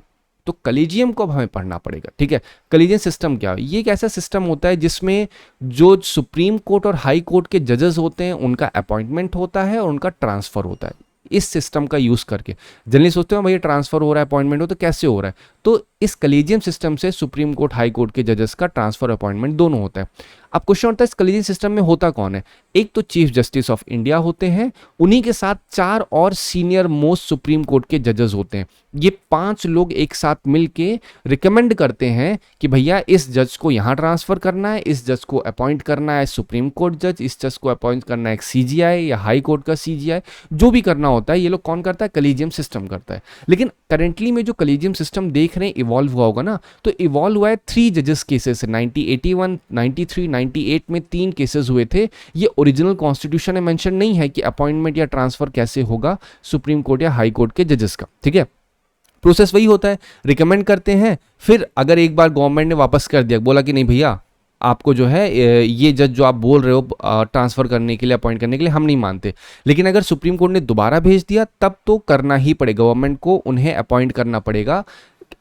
तो कॉलेजियम को अब हमें पढ़ना पड़ेगा, ठीक है। कॉलेजियम सिस्टम क्या है? ये एक ऐसा सिस्टम होता है जिसमें जो सुप्रीम कोर्ट और हाई कोर्ट के जजेस होते हैं उनका अपॉइंटमेंट होता है और उनका ट्रांसफर होता है। इस सिस्टम का यूज करके जनरली सोचते हो भैया ट्रांसफर हो रहा है, अपॉइंटमेंट हो, तो कैसे हो रहा है? तो इस कॉलेजियम सिस्टम से सुप्रीम कोर्ट हाई कोर्ट के जजेस का ट्रांसफर अपॉइंटमेंट दोनों होता है। अब क्वेश्चन होता है इस कॉलेजियम सिस्टम में होता कौन है? एक तो चीफ जस्टिस ऑफ इंडिया होते हैं, उन्हीं के साथ 4 और सीनियर मोस्ट सुप्रीम कोर्ट के जजेस होते हैं। ये 5 लोग एक साथ मिलके रिकमेंड करते हैं कि भैया इस जज को यहाँ ट्रांसफर करना है, इस जज को अपॉइंट करना है सुप्रीम कोर्ट जज, इस जज को अपॉइंट करना है एक CGI या हाई कोर्ट का CGI, जो भी करना होता है ये लोग कौन करता है? कॉलेजियम सिस्टम करता है। लेकिन करेंटली में जो कॉलेजियम सिस्टम देख रहे हैं इवॉल्व हुआ होगा ना, तो इवॉल्व हुआ है 3 जजेस केसेस से। 1981, 93, 98 में 3 केसेस हुए थे। ये ओरिजिनल कॉन्स्टिट्यूशन में मेंशन नहीं है कि अपॉइंटमेंट या ट्रांसफर कैसे होगा सुप्रीम कोर्ट या हाई कोर्ट के जजेस का, ठीक है। प्रोसेस वही होता है, रिकमेंड करते हैं, फिर अगर एक बार गवर्नमेंट ने वापस कर दिया, बोला कि नहीं भैया आपको जो है ये जज जो आप बोल रहे हो ट्रांसफर करने के लिए, अपॉइंट करने के लिए, हम नहीं मानते। लेकिन अगर सुप्रीम कोर्ट ने दोबारा भेज दिया तब तो करना ही पड़ेगा, गवर्नमेंट को उन्हें अपॉइंट करना पड़ेगा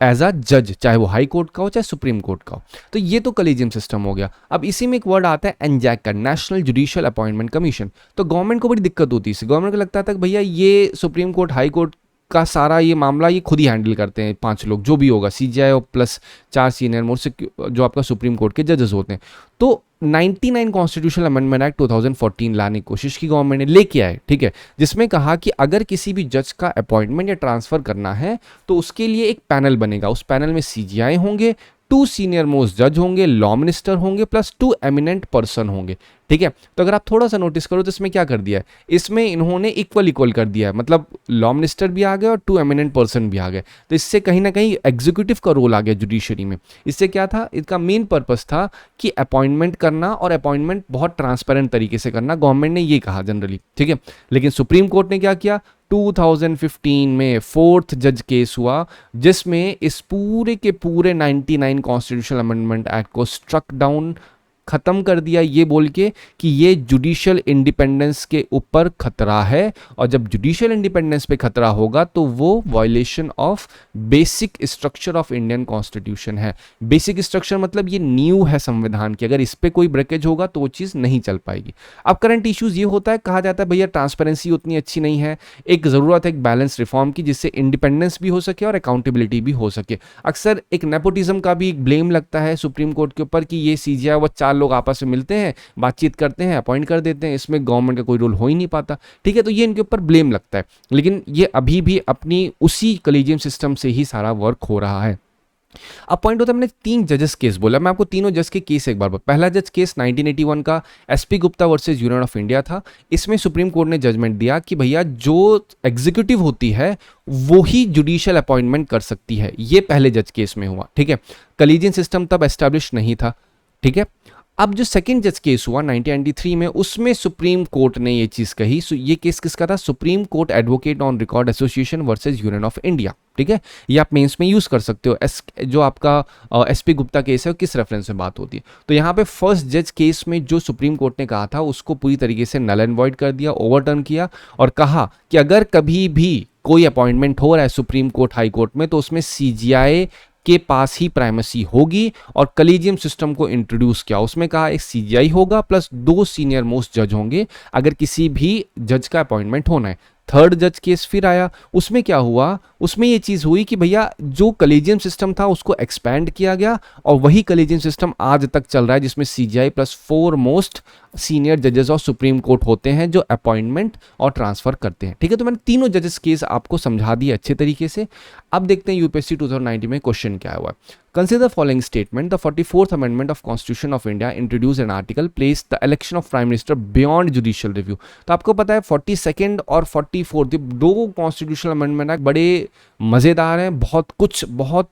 एज अ जज, चाहे वो हाई कोर्ट का हो चाहे सुप्रीम कोर्ट का हो। तो ये तो कॉलेजियम सिस्टम हो गया। अब इसी में एक वर्ड आता है एनजैक का, नेशनल जुडिशियल अपॉइंटमेंट कमीशन। तो गवर्नमेंट को बड़ी दिक्कत होती है, गवर्नमेंट को लगता था कि भैया ये सुप्रीम कोर्ट हाई कोर्ट का सारा ये मामला ये खुद ही हैंडल करते हैं 5 लोग, जो भी होगा CGI और प्लस 4 सीनियर मोस्ट जो आपका सुप्रीम कोर्ट के जजेस होते हैं। तो 99 कॉन्स्टिट्यूशनल अमेंडमेंट एक्ट 2014 लाने की कोशिश की गवर्नमेंट ने, लेके आए, ठीक है, जिसमें कहा कि अगर किसी भी जज का अपॉइंटमेंट या ट्रांसफर करना है तो उसके लिए एक पैनल बनेगा। उस पैनल में CGI होंगे, 2 सीनियर मोस्ट जज होंगे, लॉ मिनिस्टर होंगे, प्लस 2 एमिनेंट पर्सन होंगे, ठीक है। तो अगर आप थोड़ा सा नोटिस करो तो इसमें क्या कर दिया है, इसमें इन्होंने इक्वल कर दिया है, मतलब लॉ मिनिस्टर भी आ गए और 2 एमिनेंट पर्सन भी आ गए। तो इससे कहीं ना कहीं एग्जीक्यूटिव का रोल आ गया जुडिशरी में। इससे क्या था, इसका मेन पर्पस था कि अपॉइंटमेंट करना, और अपॉइंटमेंट बहुत ट्रांसपेरेंट तरीके से करना, गवर्नमेंट ने ये कहा जनरली, ठीक है। लेकिन सुप्रीम कोर्ट ने क्या किया, 2015 में 4th जज केस हुआ जिसमें इस पूरे के पूरे 99 कॉन्स्टिट्यूशनल अमेंडमेंट एक्ट को स्ट्रक डाउन, खत्म कर दिया, ये बोल के कि ये जुडिशियल इंडिपेंडेंस के ऊपर खतरा है, और जब जुडिशियल इंडिपेंडेंस पे खतरा होगा तो वो violation of basic structure of Indian constitution है। बेसिक स्ट्रक्चर मतलब ये नींव है संविधान की, अगर इस पे कोई ब्रेकेज होगा तो वो चीज़ नहीं चल पाएगी। अब करंट इश्यूज ये होता है, कहा जाता है भैया ट्रांसपेरेंसी उतनी अच्छी नहीं है, एक ज़रूरत है एक बैलेंस रिफॉर्म की जिससे इंडिपेंडेंस भी हो सके और अकाउंटेबिलिटी भी हो सके। अक्सर एक नेपोटिज्म का भी एक ब्लेम लगता है सुप्रीम कोर्ट के ऊपर कि ये CGI वो 4 लोग आपस में मिलते हैं, बातचीत करते हैं, अपॉइंट कर देते हैं, इसमें गवर्नमेंट का कोई रोल हो ही नहीं पाता, ठीक है। तो ये इनके ऊपर ब्लेम लगता है, लेकिन ये अभी भी अपनी उसी कॉलेजियम सिस्टम से ही सारा वर्क हो रहा है। अब पॉइंट होता है, मैंने 3 जजेस केस बोला, मैं आपको तीनों जज के केस एक बार पहला जज केस 1981 का SP Gupta versus union of India था। इसमें सुप्रीम कोर्ट ने जजमेंट दिया कि भैया जो एग्जीक्यूटिव होती है वो ही जुडिशियल अपॉइंटमेंट कर सकती है। ये पहले जज केस में हुआ, ठीक है। कलीजियन सिस्टम तब एस्टैब्लिश नहीं था, ठीक है। अब जो सेकंड जज केस हुआ 1993 में, उसमें सुप्रीम कोर्ट ने ये चीज कही। ये केस किसका था? Supreme court advocate on record association versus union of India, ठीक है। ये आप मेंस में यूज कर सकते हो। जो आपका एसपी गुप्ता केस है किस रेफरेंस में बात होती है। तो यहाँ पे फर्स्ट जज केस में जो सुप्रीम कोर्ट ने कहा था उसको पूरी तरीके से नल एंड वॉइड कर दिया, ओवरटर्न किया और कहा कि अगर कभी भी कोई अपॉइंटमेंट हो रहा है सुप्रीम कोर्ट हाई कोर्ट में तो उसमें सीजीआई के पास ही प्राइमेसी होगी, और कलीजियम सिस्टम को इंट्रोड्यूस किया। उसमें कहा एक सीजीआई होगा प्लस 2 सीनियर मोस्ट जज होंगे अगर किसी भी जज का अपॉइंटमेंट होना है। थर्ड जज केस फिर आया, उसमें क्या हुआ? उसमें ये चीज हुई कि भैया जो कलीजियम सिस्टम था उसको एक्सपैंड किया गया, और वही कलीजियम सिस्टम आज तक चल रहा है जिसमें सीजीआई प्लस 4 मोस्ट सीनियर जजेस ऑफ सुप्रीम कोर्ट होते हैं जो अपॉइंटमेंट और ट्रांसफर करते हैं, ठीक है। तो मैंने तीनों जजेस केस आपको समझा दिए अच्छे तरीके से। अब देखते हैं यूपीएससी 2019 में क्वेश्चन क्या हुआ है। Consider the following statement: the 44th Amendment of Constitution of India introduced an article placed the election of Prime Minister beyond judicial review। तो आपको पता है 42nd और 44th दो कॉन्स्टिट्यूशनल अमेंडमेंट है, बड़े मजेदार हैं, बहुत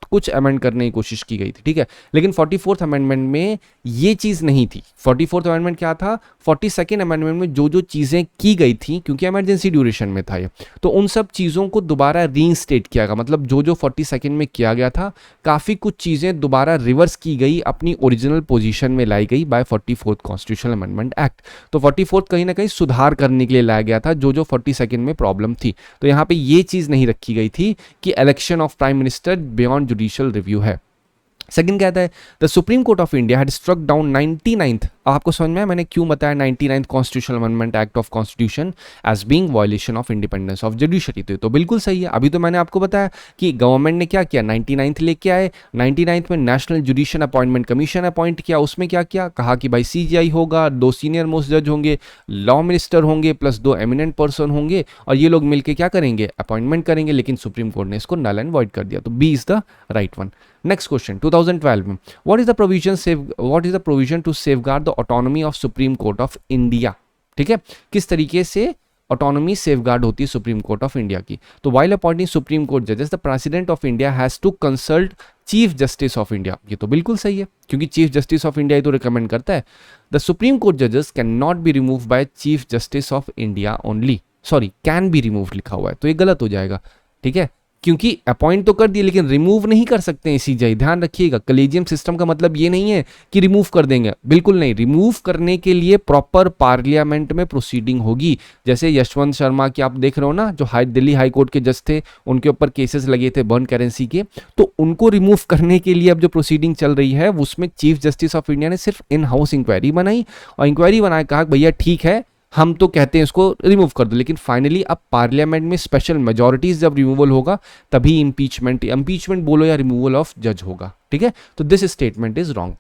कुछ अमेंड करने की कोशिश की गई थी, ठीक है। लेकिन 44th अमेंडमेंट में ये चीज नहीं थी। 44th अमेंडमेंट क्या था? 42nd अमेंडमेंट में जो चीजें की गई थी, क्योंकि इमरजेंसी ड्यूरेशन में था ये, तो उन सब चीजों को दोबारा रीइंस्टेट किया गया। मतलब जो 42nd में किया गया था, काफी कुछ चीजें दोबारा रिवर्स की गई, अपनी ओरिजिनल पोजीशन में लाई गई bye 44th constitutional amendment act. तो 44th कहीं ना कहीं सुधार करने के लिए लाया गया था जो 42nd में प्रॉब्लम थी। तो यहां पे ये चीज नहीं रखी गई थी कि election of prime minister beyond judicial review है। सेकंड कहता है the supreme court of India had struck down 99th, आपको समझ में आया मैंने क्यों बताया 99th constitutional amendment act of constitution as being violation of independence of judiciary. तो बिल्कुल सही है। अभी तो मैंने आपको बताया कि गवर्नमेंट ने क्या किया, 99th लेके आए, 99th में national judicial appointment commission appoint किया। उसमें क्या किया, कहा कि भाई सीजीआई होगा, 2 सीनियर मोस्ट जज होंगे, लॉ मिनिस्टर होंगे प्लस 2 एमिनेंट पर्सन होंगे, और ये लोग मिलकर क्या करेंगे, अपॉइंटमेंट करेंगे। लेकिन सुप्रीम कोर्ट ने इसको नल एंड वॉइड कर दिया। तो B is the right one. Next question 2012 में, what is the provision to safeguard the autonomy of supreme court of India, ठीक है। किस तरीके से ऑटोनॉमी सेफगार्ड होती है सुप्रीम कोर्ट ऑफ इंडिया की। तो व्हाइल अपॉइंटिंग सुप्रीम कोर्ट जजेस the president of India has to consult chief justice of India. ये तो बिल्कुल सही है, क्योंकि चीफ जस्टिस ऑफ इंडिया तो रिकमेंड करता है। द सुप्रीम कोर्ट जजेस can not be remove by chief justice of India only, sorry can be remove लिखा हुआ है तो ये गलत हो जाएगा, ठीक है। क्योंकि अपॉइंट तो कर दिए लेकिन रिमूव नहीं कर सकते हैं सीजीआई, ध्यान रखिएगा। कलेजियम सिस्टम का मतलब ये नहीं है कि रिमूव कर देंगे, बिल्कुल नहीं। रिमूव करने के लिए प्रॉपर पार्लियामेंट में प्रोसीडिंग होगी। जैसे यशवंत शर्मा की आप देख रहे हो ना, जो दिल्ली हाई कोर्ट के जज थे, उनके ऊपर केसेस लगे थे बर्न करेंसी के, तो उनको रिमूव करने के लिए अब जो प्रोसीडिंग चल रही है उसमें चीफ जस्टिस ऑफ इंडिया ने सिर्फ इन हाउस इंक्वायरी बनाई, और इंक्वायरी बनाए कहा भैया ठीक है हम तो कहते हैं इसको रिमूव कर दो, लेकिन फाइनली अब पार्लियामेंट में स्पेशल मेजॉरिटीज जब रिमूवल होगा तभी इंपीचमेंट बोलो या रिमूवल ऑफ जज होगा, ठीक है। तो this statement is wrong.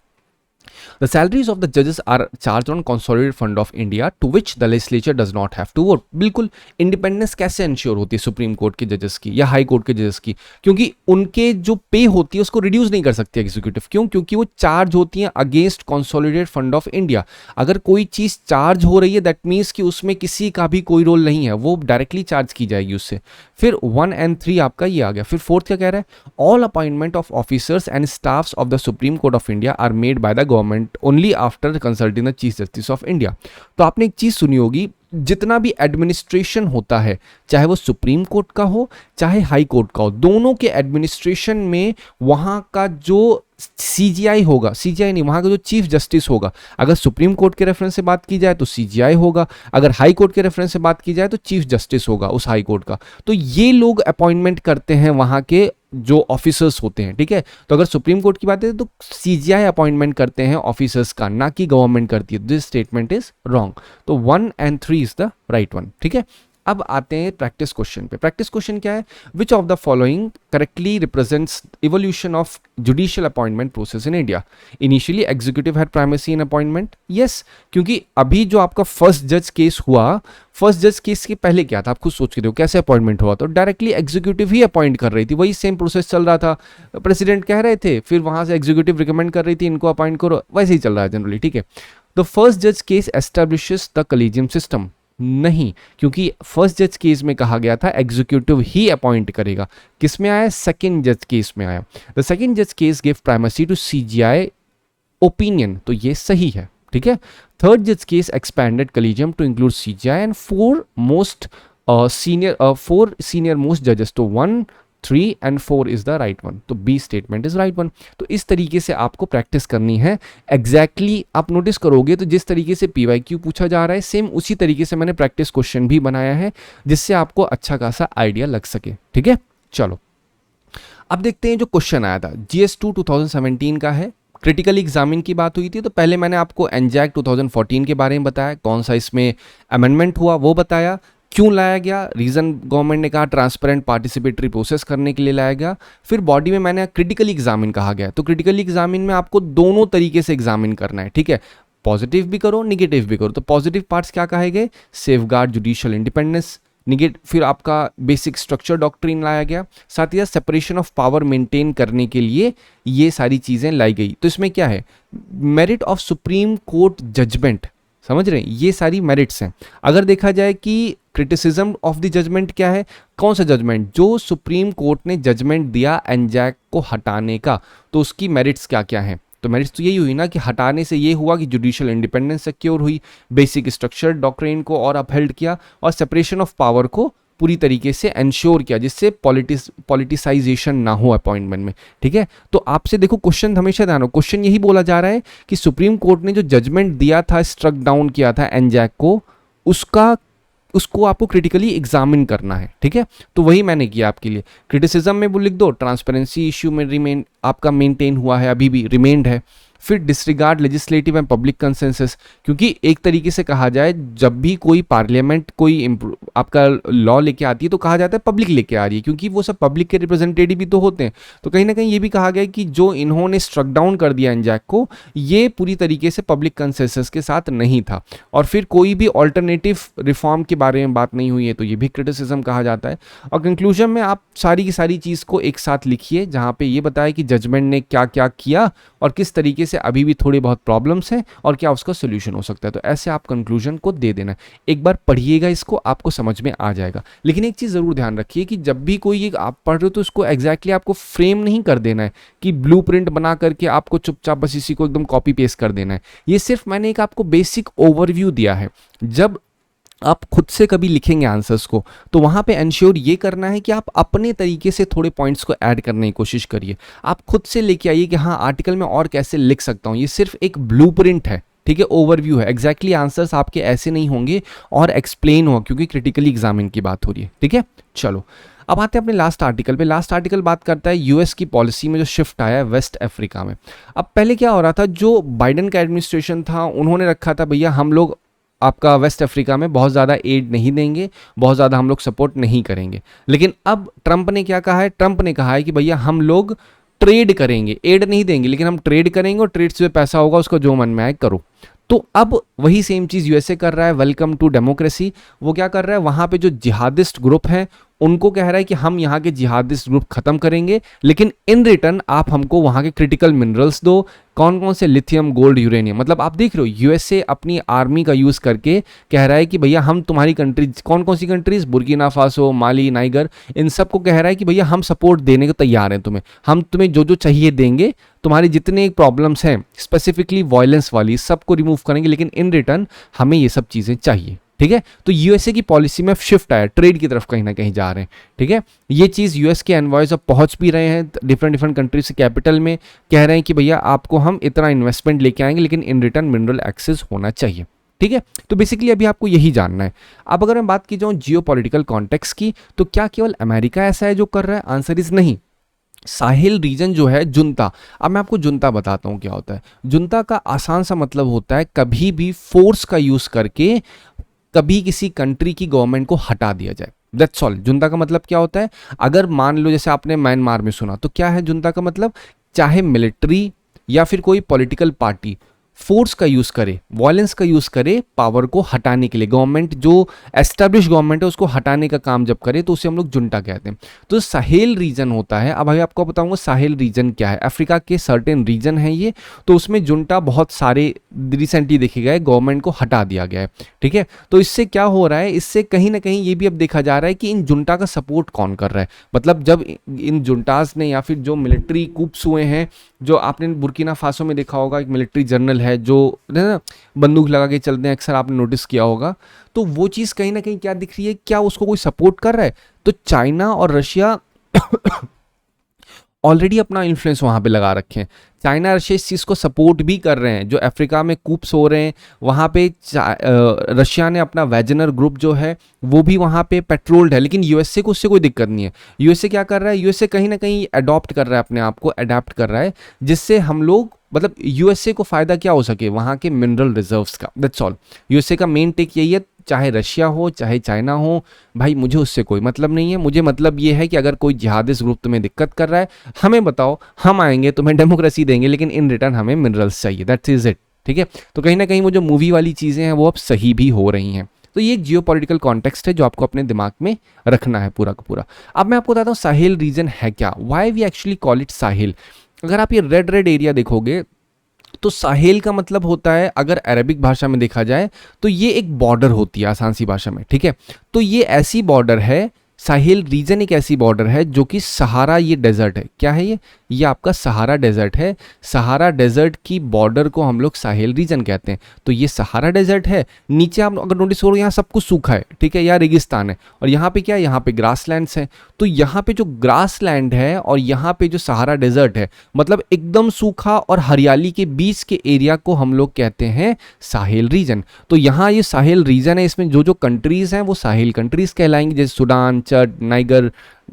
The salaries of the judges are charged on consolidated fund of India to which the legislature does not have to vote। बिल्कुल इंडिपेंडेंस कैसे इंश्योर होती है सुप्रीम कोर्ट के जजेस की या हाई कोर्ट के जजेस की, क्योंकि उनके जो पे होती है उसको रिड्यूस नहीं कर सकती एग्जीक्यूटिव। क्यों? क्योंकि वो चार्ज होती हैं against consolidated fund of India. अगर कोई चीज चार्ज हो रही है दैट मीन्स कि उसमें किसी का भी कोई रोल नहीं है, वो डायरेक्टली चार्ज की जाएगी उससे। फिर 1 and 3 आपका ये आ गया। फिर 4th क्या कह रहा है, all appointment of officers and staffs of the supreme court of India are made by the government only after consulting the chief justice of India. तो आपने एक चीज सुनी होगी, जितना भी एडमिनिस्ट्रेशन होता है, चाहे वो सुप्रीम कोर्ट का हो चाहे हाई कोर्ट का हो, दोनों के एडमिनिस्ट्रेशन में वहां का जो सीजीआई होगा, सीजीआई नहीं, वहां का जो चीफ जस्टिस होगा, अगर सुप्रीम कोर्ट के रेफरेंस से बात की जाए तो सीजीआई होगा, अगर हाई कोर्ट के रेफरेंस से बात की जाए तो चीफ जस्टिस होगा उस हाई कोर्ट का। तो ये लोग अपॉइंटमेंट करते हैं वहां के जो ऑफिसर्स होते हैं, ठीक है। तो अगर सुप्रीम कोर्ट की बात है तो सीजीआई अपॉइंटमेंट करते हैं ऑफिसर्स का, ना कि गवर्नमेंट करती है। This statement is wrong. तो 1 and 3 is the right one, ठीक है। अब आते हैं प्रैक्टिस क्वेश्चन पे। प्रैक्टिस क्वेश्चन क्या है? विच of the following correctly represents evolution of judicial appointment process in India? Initially executive had primacy in appointment. Yes, क्योंकि अभी जो आपका फर्स्ट जज केस हुआ, फर्स्ट जज केस के पहले क्या था? आप खुद सोच के देखो कैसे अपॉइंटमेंट हुआ। तो डायरेक्टली एग्जीक्यूटिव ही अपॉइंट कर रही थी, वही सेम प्रोसेस चल रहा था। प्रेसिडेंट कह रहे थे, फिर वहां से एग्जीक्यूटिव रिकमेंड कर रही थी इनको अपॉइंट करो, वैसे ही चल रहा है जनरली। ठीक है, द फर्स्ट जज case establishes the collegium system. नहीं, क्योंकि फर्स्ट जज केस में कहा गया था एग्जीक्यूटिव ही अपॉइंट करेगा। किस में आया? सेकंड जज केस में आया। द सेकंड जज case give primacy to CGI opinion, तो ये सही है। ठीक है, थर्ड जज case expanded collegium to include CGI and four senior most जजेस, तो 1, 3 and 4 is the right one. तो B statement is right one. तो इस तरीके से आपको प्रैक्टिस करनी है। एग्जैक्टली आप नोटिस करोगे तो जिस तरीके से पीवाईक्यू पूछा जा रहा है, सेम उसी तरीके से मैंने प्रैक्टिस क्वेश्चन भी बनाया है, जिससे आपको अच्छा खासा आइडिया लग सके। ठीक है, चलो अब देखते हैं जो क्वेश्चन आया था। GS2 2017 का है, क्रिटिकल एग्जामिन की बात हुई थी। तो पहले मैंने आपको एनजैक 2014 के बारे में बताया, कौन सा इसमें अमेंडमेंट हुआ वो बताया, क्यों लाया गया, रीज़न गवर्नमेंट ने कहा ट्रांसपेरेंट पार्टिसिपेटरी प्रोसेस करने के लिए लाया गया। फिर बॉडी में मैंने क्रिटिकल एग्जामिन कहा गया। तो क्रिटिकल एग्जामिन में आपको दोनों तरीके से एग्जामिन करना है। ठीक है, पॉजिटिव भी करो, निगेटिव भी करो। तो पॉजिटिव पार्ट्स क्या कहे गए? Safeguard judicial independence. फिर आपका बेसिक स्ट्रक्चर डॉक्ट्रिन लाया गया, साथ ही साथ सेपरेशन ऑफ पावर मेंटेन करने के लिए ये सारी चीज़ें लाई गई। तो इसमें क्या है? Merit of supreme court judgement, समझ रहे हैं, ये सारी मेरिट्स हैं। अगर देखा जाए कि क्रिटिसिज्म ऑफ द जजमेंट क्या है, कौन सा जजमेंट? जो सुप्रीम कोर्ट ने जजमेंट दिया एनजैक को हटाने का, तो उसकी मेरिट्स क्या क्या हैं? तो मेरिट्स तो यही हुई ना कि हटाने से ये हुआ कि जुडिशियल इंडिपेंडेंस सिक्योर हुई, बेसिक स्ट्रक्चर डॉक्ट्रिन को और अपहेल्ड किया, और सेपरेशन ऑफ पावर को पूरी तरीके से एंश्योर किया, जिससे पॉलिटिसाइजेशन ना हो अपॉइंटमेंट में। ठीक है, तो आपसे देखो क्वेश्चन हमेशा ध्यान रखो, क्वेश्चन यही बोला जा रहा है कि सुप्रीम कोर्ट ने जो जजमेंट दिया था, स्ट्रक डाउन किया था एनजैक को, उसको आपको क्रिटिकली एग्जामिन करना है। ठीक है, तो वही मैंने किया आपके लिए। क्रिटिसिज्म में वो लिख दो, ट्रांसपेरेंसी इश्यू में रिमेन आपका मेंटेन हुआ है, अभी भी रिमेन्ड है। फिर disregard legislative and public consensus, क्योंकि एक तरीके से कहा जाए जब भी कोई पार्लियामेंट कोई आपका लॉ लेके आती है तो कहा जाता है पब्लिक लेके आ रही है, क्योंकि वो सब पब्लिक के रिप्रेजेंटेटिव भी तो होते हैं। तो कहीं ना कहीं ये भी कहा गया कि जो इन्होंने स्ट्रक डाउन कर दिया एनजैक को, ये पूरी तरीके से पब्लिक कंसेंसस के साथ नहीं था। और फिर कोई भी ऑल्टरनेटिव रिफॉर्म के बारे में बात नहीं हुई है, तो ये भी क्रिटिसिज्म कहा जाता है। और कंक्लूजन में आप सारी की सारी चीज़ को एक साथ लिखिए, जहाँ पे ये बताया कि जजमेंट ने क्या क्या किया और किस तरीके से अभी भी थोड़ी बहुत प्रॉब्लम्स हैं और क्या उसका सोल्यूशन हो सकता है। तो ऐसे आप कंक्लूजन को दे देना। एक बार पढ़िएगा इसको, आपको समझ में आ जाएगा। लेकिन एक चीज़ ज़रूर ध्यान रखिए कि जब भी कोई एक आप पढ़ रहे हो तो उसको एग्जैक्टली आपको फ्रेम नहीं कर देना है कि ब्लूप्रिंट बना करके आपको चुपचाप बस इसी को एकदम कॉपी पेस्ट कर देना है। ये सिर्फ मैंने एक आपको बेसिक ओवरव्यू दिया है। जब आप खुद से कभी लिखेंगे आंसर्स को, तो वहाँ पे एंश्योर ये करना है कि आप अपने तरीके से थोड़े पॉइंट्स को ऐड करने की कोशिश करिए। आप खुद से लेके आइए कि हाँ आर्टिकल में और कैसे लिख सकता हूँ। ये सिर्फ एक ब्लूप्रिंट है, ठीक है, ओवरव्यू है। एग्जैक्टली आंसर्स आपके ऐसे नहीं होंगे और एक्सप्लेन हो, क्योंकि क्रिटिकली एग्जामिन की बात हो रही है। ठीक है, चलो अब आते हैं अपने लास्ट आर्टिकल पे। लास्ट आर्टिकल बात करता है यूएस की पॉलिसी में जो शिफ्ट आया है वेस्ट अफ्रीका में। अब पहले क्या हो रहा था, जो बाइडेन का एडमिनिस्ट्रेशन था उन्होंने रखा था भैया हम लोग आपका वेस्ट अफ्रीका में बहुत ज़्यादा एड नहीं देंगे, बहुत ज़्यादा हम लोग सपोर्ट नहीं करेंगे। लेकिन अब ट्रंप ने क्या कहा है? ट्रंप ने कहा है कि भैया हम लोग ट्रेड करेंगे, एड नहीं देंगे लेकिन हम ट्रेड करेंगे और ट्रेड से पैसा होगा उसको जो मन में आए करो। तो अब वही सेम चीज़ यूएसए कर रहा है, वेलकम टू डेमोक्रेसी। वो क्या कर रहा है, वहाँ पे जो जिहादिस्ट ग्रुप हैं उनको कह रहा है कि हम यहाँ के जिहादिस्ट ग्रुप खत्म करेंगे, लेकिन इन रिटर्न आप हमको वहाँ के क्रिटिकल मिनरल्स दो। कौन कौन से? Lithium, gold, uranium. मतलब आप देख रहे हो यूएसए अपनी आर्मी का यूज़ करके कह रहा है कि भैया हम तुम्हारी कंट्रीज, कौन कौन सी कंट्रीज, बुर्किना फासो, माली, नाइगर, इन सबको कह रहा है कि भैया हम सपोर्ट देने को तैयार हैं तुम्हें, हम तुम्हें जो जो चाहिए देंगे, तुम्हारी जितने प्रॉब्लम्स हैं स्पेसिफिकली वायलेंस वाली सबको रिमूव करेंगे, लेकिन इन रिटर्न हमें ये सब चीज़ें चाहिए। ठीक है, तो यूएसए की पॉलिसी में शिफ्ट आया, ट्रेड की तरफ कहीं ना कहीं जा रहे हैं। ठीक है, ये चीज़ यूएस के एनवॉयज अब पहुंच भी रहे हैं डिफरेंट कंट्रीज से, कैपिटल में कह रहे हैं कि भैया आपको हम इतना इन्वेस्टमेंट लेके आएंगे लेकिन इन रिटर्न मिनरल एक्सेस होना चाहिए। ठीक है, तो बेसिकली अभी आपको यही जानना है। अब अगर मैं बात की जाऊँ जियोपॉलिटिकल कॉन्टेक्स्ट की, तो क्या केवल अमेरिका ऐसा है जो कर रहा है? आंसर इज नहीं। साहिल रीजन जो है जुंता, अब मैं आपको जुंता बताता हूँ क्या होता है। जुंता का आसान सा मतलब होता है कभी भी फोर्स का यूज करके कभी किसी कंट्री की गवर्नमेंट को हटा दिया जाए। That's all. जुंता का मतलब क्या होता है? अगर मान लो जैसे आपने म्यांमार में सुना, तो क्या है जुंता का मतलब? चाहे मिलिट्री या फिर कोई पॉलिटिकल पार्टी फोर्स का यूज करे, वायलेंस का यूज करे पावर को हटाने के लिए, गवर्नमेंट जो एस्टेब्लिश गवर्नमेंट है उसको हटाने का काम जब करे तो उसे हम लोग जुंटा कहते हैं। तो साहेल रीजन होता है। अब अभी आपको बताऊंगा साहेल रीजन क्या है। अफ्रीका के सर्टेन रीजन है ये, तो उसमें जुंटा बहुत सारे रिसेंटली देखे गए, गवर्नमेंट को हटा दिया गया है। ठीक है, तो इससे क्या हो रहा है? इससे कहीं ना कहीं ये भी अब देखा जा रहा है कि इन जुंटा का सपोर्ट कौन कर रहा है। मतलब जब इन जुंटास ने या फिर जो मिलिट्री कूप्स हुए हैं, जो आपने बुर्किना फासो में देखा होगा, एक मिलिट्री जनरल है जो ना बंदूक लगा के चलते हैं, अक्सर आपने नोटिस किया होगा। तो वो चीज़ कहीं ना कहीं क्या दिख रही है? क्या उसको कोई सपोर्ट कर रहा है? तो चाइना और रशिया ऑलरेडी अपना इन्फ्लुएंस वहाँ पे लगा रखे हैं। चाइना रशिया इस चीज़ को सपोर्ट भी कर रहे हैं। जो अफ्रीका में कूप्स हो रहे हैं वहाँ पे रशिया ने अपना वैगनर ग्रुप जो है वो भी वहाँ पे पेट्रोल्ड है, लेकिन यूएसए को उससे कोई दिक्कत नहीं है। यूएसए क्या कर रहा है? यूएसए कहीं ना कहीं अडॉप्ट कर रहा है, अपने आप को अडेप्ट कर रहा है, जिससे हम लोग मतलब यूएसए को फायदा क्या हो सके? वहाँ के मिनरल रिजर्व्स का। That's all. यूएसए का मेन टेक यही है, चाहे रशिया हो चाहे चाइना हो, भाई मुझे उससे कोई मतलब नहीं है। मुझे मतलब ये है कि अगर कोई जिहादिस्ट ग्रुप तुम्हें दिक्कत कर रहा है, हमें बताओ, हम आएंगे, तुम्हें डेमोक्रेसी देंगे, लेकिन इन रिटर्न हमें मिनरल्स चाहिए। That's is it. ठीक है, तो कहीं ना कहीं वो जो मूवी वाली चीज़ें हैं वो अब सही भी हो रही हैं। तो ये एक जियोपॉलिटिकल कॉन्टेक्स्ट है जो आपको अपने दिमाग में रखना है पूरा का पूरा। अब मैं आपको बताता हूँ साहेल रीजन है क्या, why we actually call it Sahel. अगर आप ये रेड रेड एरिया देखोगे तो साहेल का मतलब होता है, अगर अरबिक भाषा में देखा जाए तो ये एक बॉर्डर होती है आसान सी भाषा में। ठीक है, तो ये ऐसी बॉर्डर है, साहेल रीजन एक ऐसी बॉर्डर है जो कि सहारा, ये डेजर्ट है। क्या है ये आपका सहारा डेजर्ट है। सहारा डेजर्ट की बॉर्डर को हम लोग साहेल रीजन कहते हैं। तो ये सहारा डेजर्ट है। नीचे आप अगर नोटिस करो यहाँ सब कुछ सूखा है, ठीक है, यहाँ रेगिस्तान है, और यहाँ पे क्या है? यहाँ पे ग्रासलैंड्स हैं। तो यहाँ पे जो ग्रासलैंड है और यहाँ पे जो सहारा डेजर्ट है, मतलब एकदम सूखा और हरियाली के बीच के एरिया को हम लोग कहते हैं साहेल रीजन। तो यहाँ ये साहेल रीजन है, इसमें जो जो कंट्रीज हैं वो साहेल कंट्रीज कहलाएंगी, जैसे सूडान, चड, नाइगर,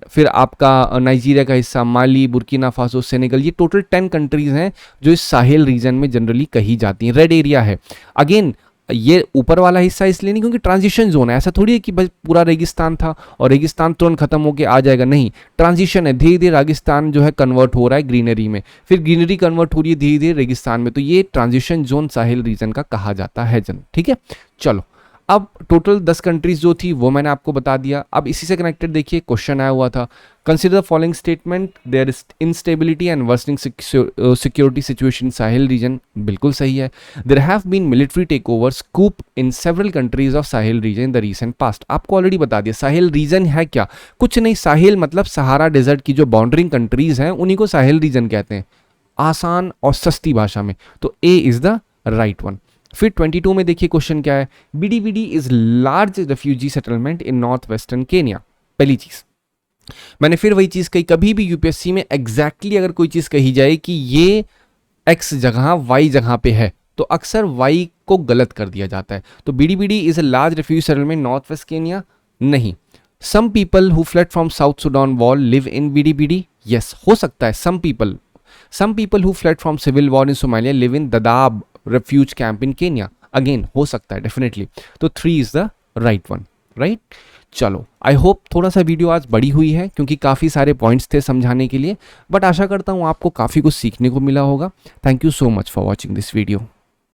फिर आपका नाइजीरिया का हिस्सा, माली, बुर्किना फासो, सेनेगल। ये टोटल 10 कंट्रीज हैं जो इस साहेल रीजन में जनरली कही जाती हैं। रेड एरिया है। अगेन ये ऊपर वाला हिस्सा इसलिए नहीं क्योंकि ट्रांजिशन जोन है। ऐसा थोड़ी है कि बस पूरा रेगिस्तान था और रेगिस्तान तुरंत खत्म होकर आ जाएगा, नहीं, ट्रांजिशन है। धीरे धीरे रेगिस्तान जो है कन्वर्ट हो रहा है ग्रीनरी में, फिर ग्रीनरी कन्वर्ट हो रही है धीरे धीरे रेगिस्तान में। तो ये ट्रांजिशन जोन साहेल रीजन का कहा जाता है जन। ठीक है, चलो अब टोटल 10 कंट्रीज जो थी वो मैंने आपको बता दिया। अब इसी से कनेक्टेड देखिए क्वेश्चन आया हुआ था, consider the following statement, there is instability and worsening security situation Sahel region. बिल्कुल सही है। There have been military take overs, coup in several countries of Sahel region in the recent past. आपको already बता दिया Sahel region है क्या, कुछ नहीं, साहेल मतलब सहारा डेजर्ट की जो बाउंड्रिंग कंट्रीज हैं उन्हीं को साहेल रीजन कहते हैं, आसान और सस्ती भाषा में। तो A is the right one. फिर 22 में देखिए क्वेश्चन क्या है, BDBD is large refugee settlement in north western Kenya. पहली चीज मैंने फिर वही चीज कही, कभी भी यूपीएससी में एग्जैक्टली अगर कोई चीज कही जाए कि ये एक्स जगह वाई जगह पे है तो अक्सर वाई को गलत कर दिया जाता है। तो BDBD is a large refugee settlement north west Kenya, नहीं। Some people who fled from South Sudan war live in BDBD, yes हो सकता है। Some people who fled from civil war in Somalia live in Dadaab refuge camp in Kenya, again हो सकता है definitely. तो 3 is the right one, right. चलो I hope थोड़ा सा वीडियो आज बड़ी हुई है क्योंकि काफ़ी सारे पॉइंट्स थे समझाने के लिए, बट आशा करता हूँ आपको काफ़ी कुछ सीखने को मिला होगा। Thank you so much for watching this video.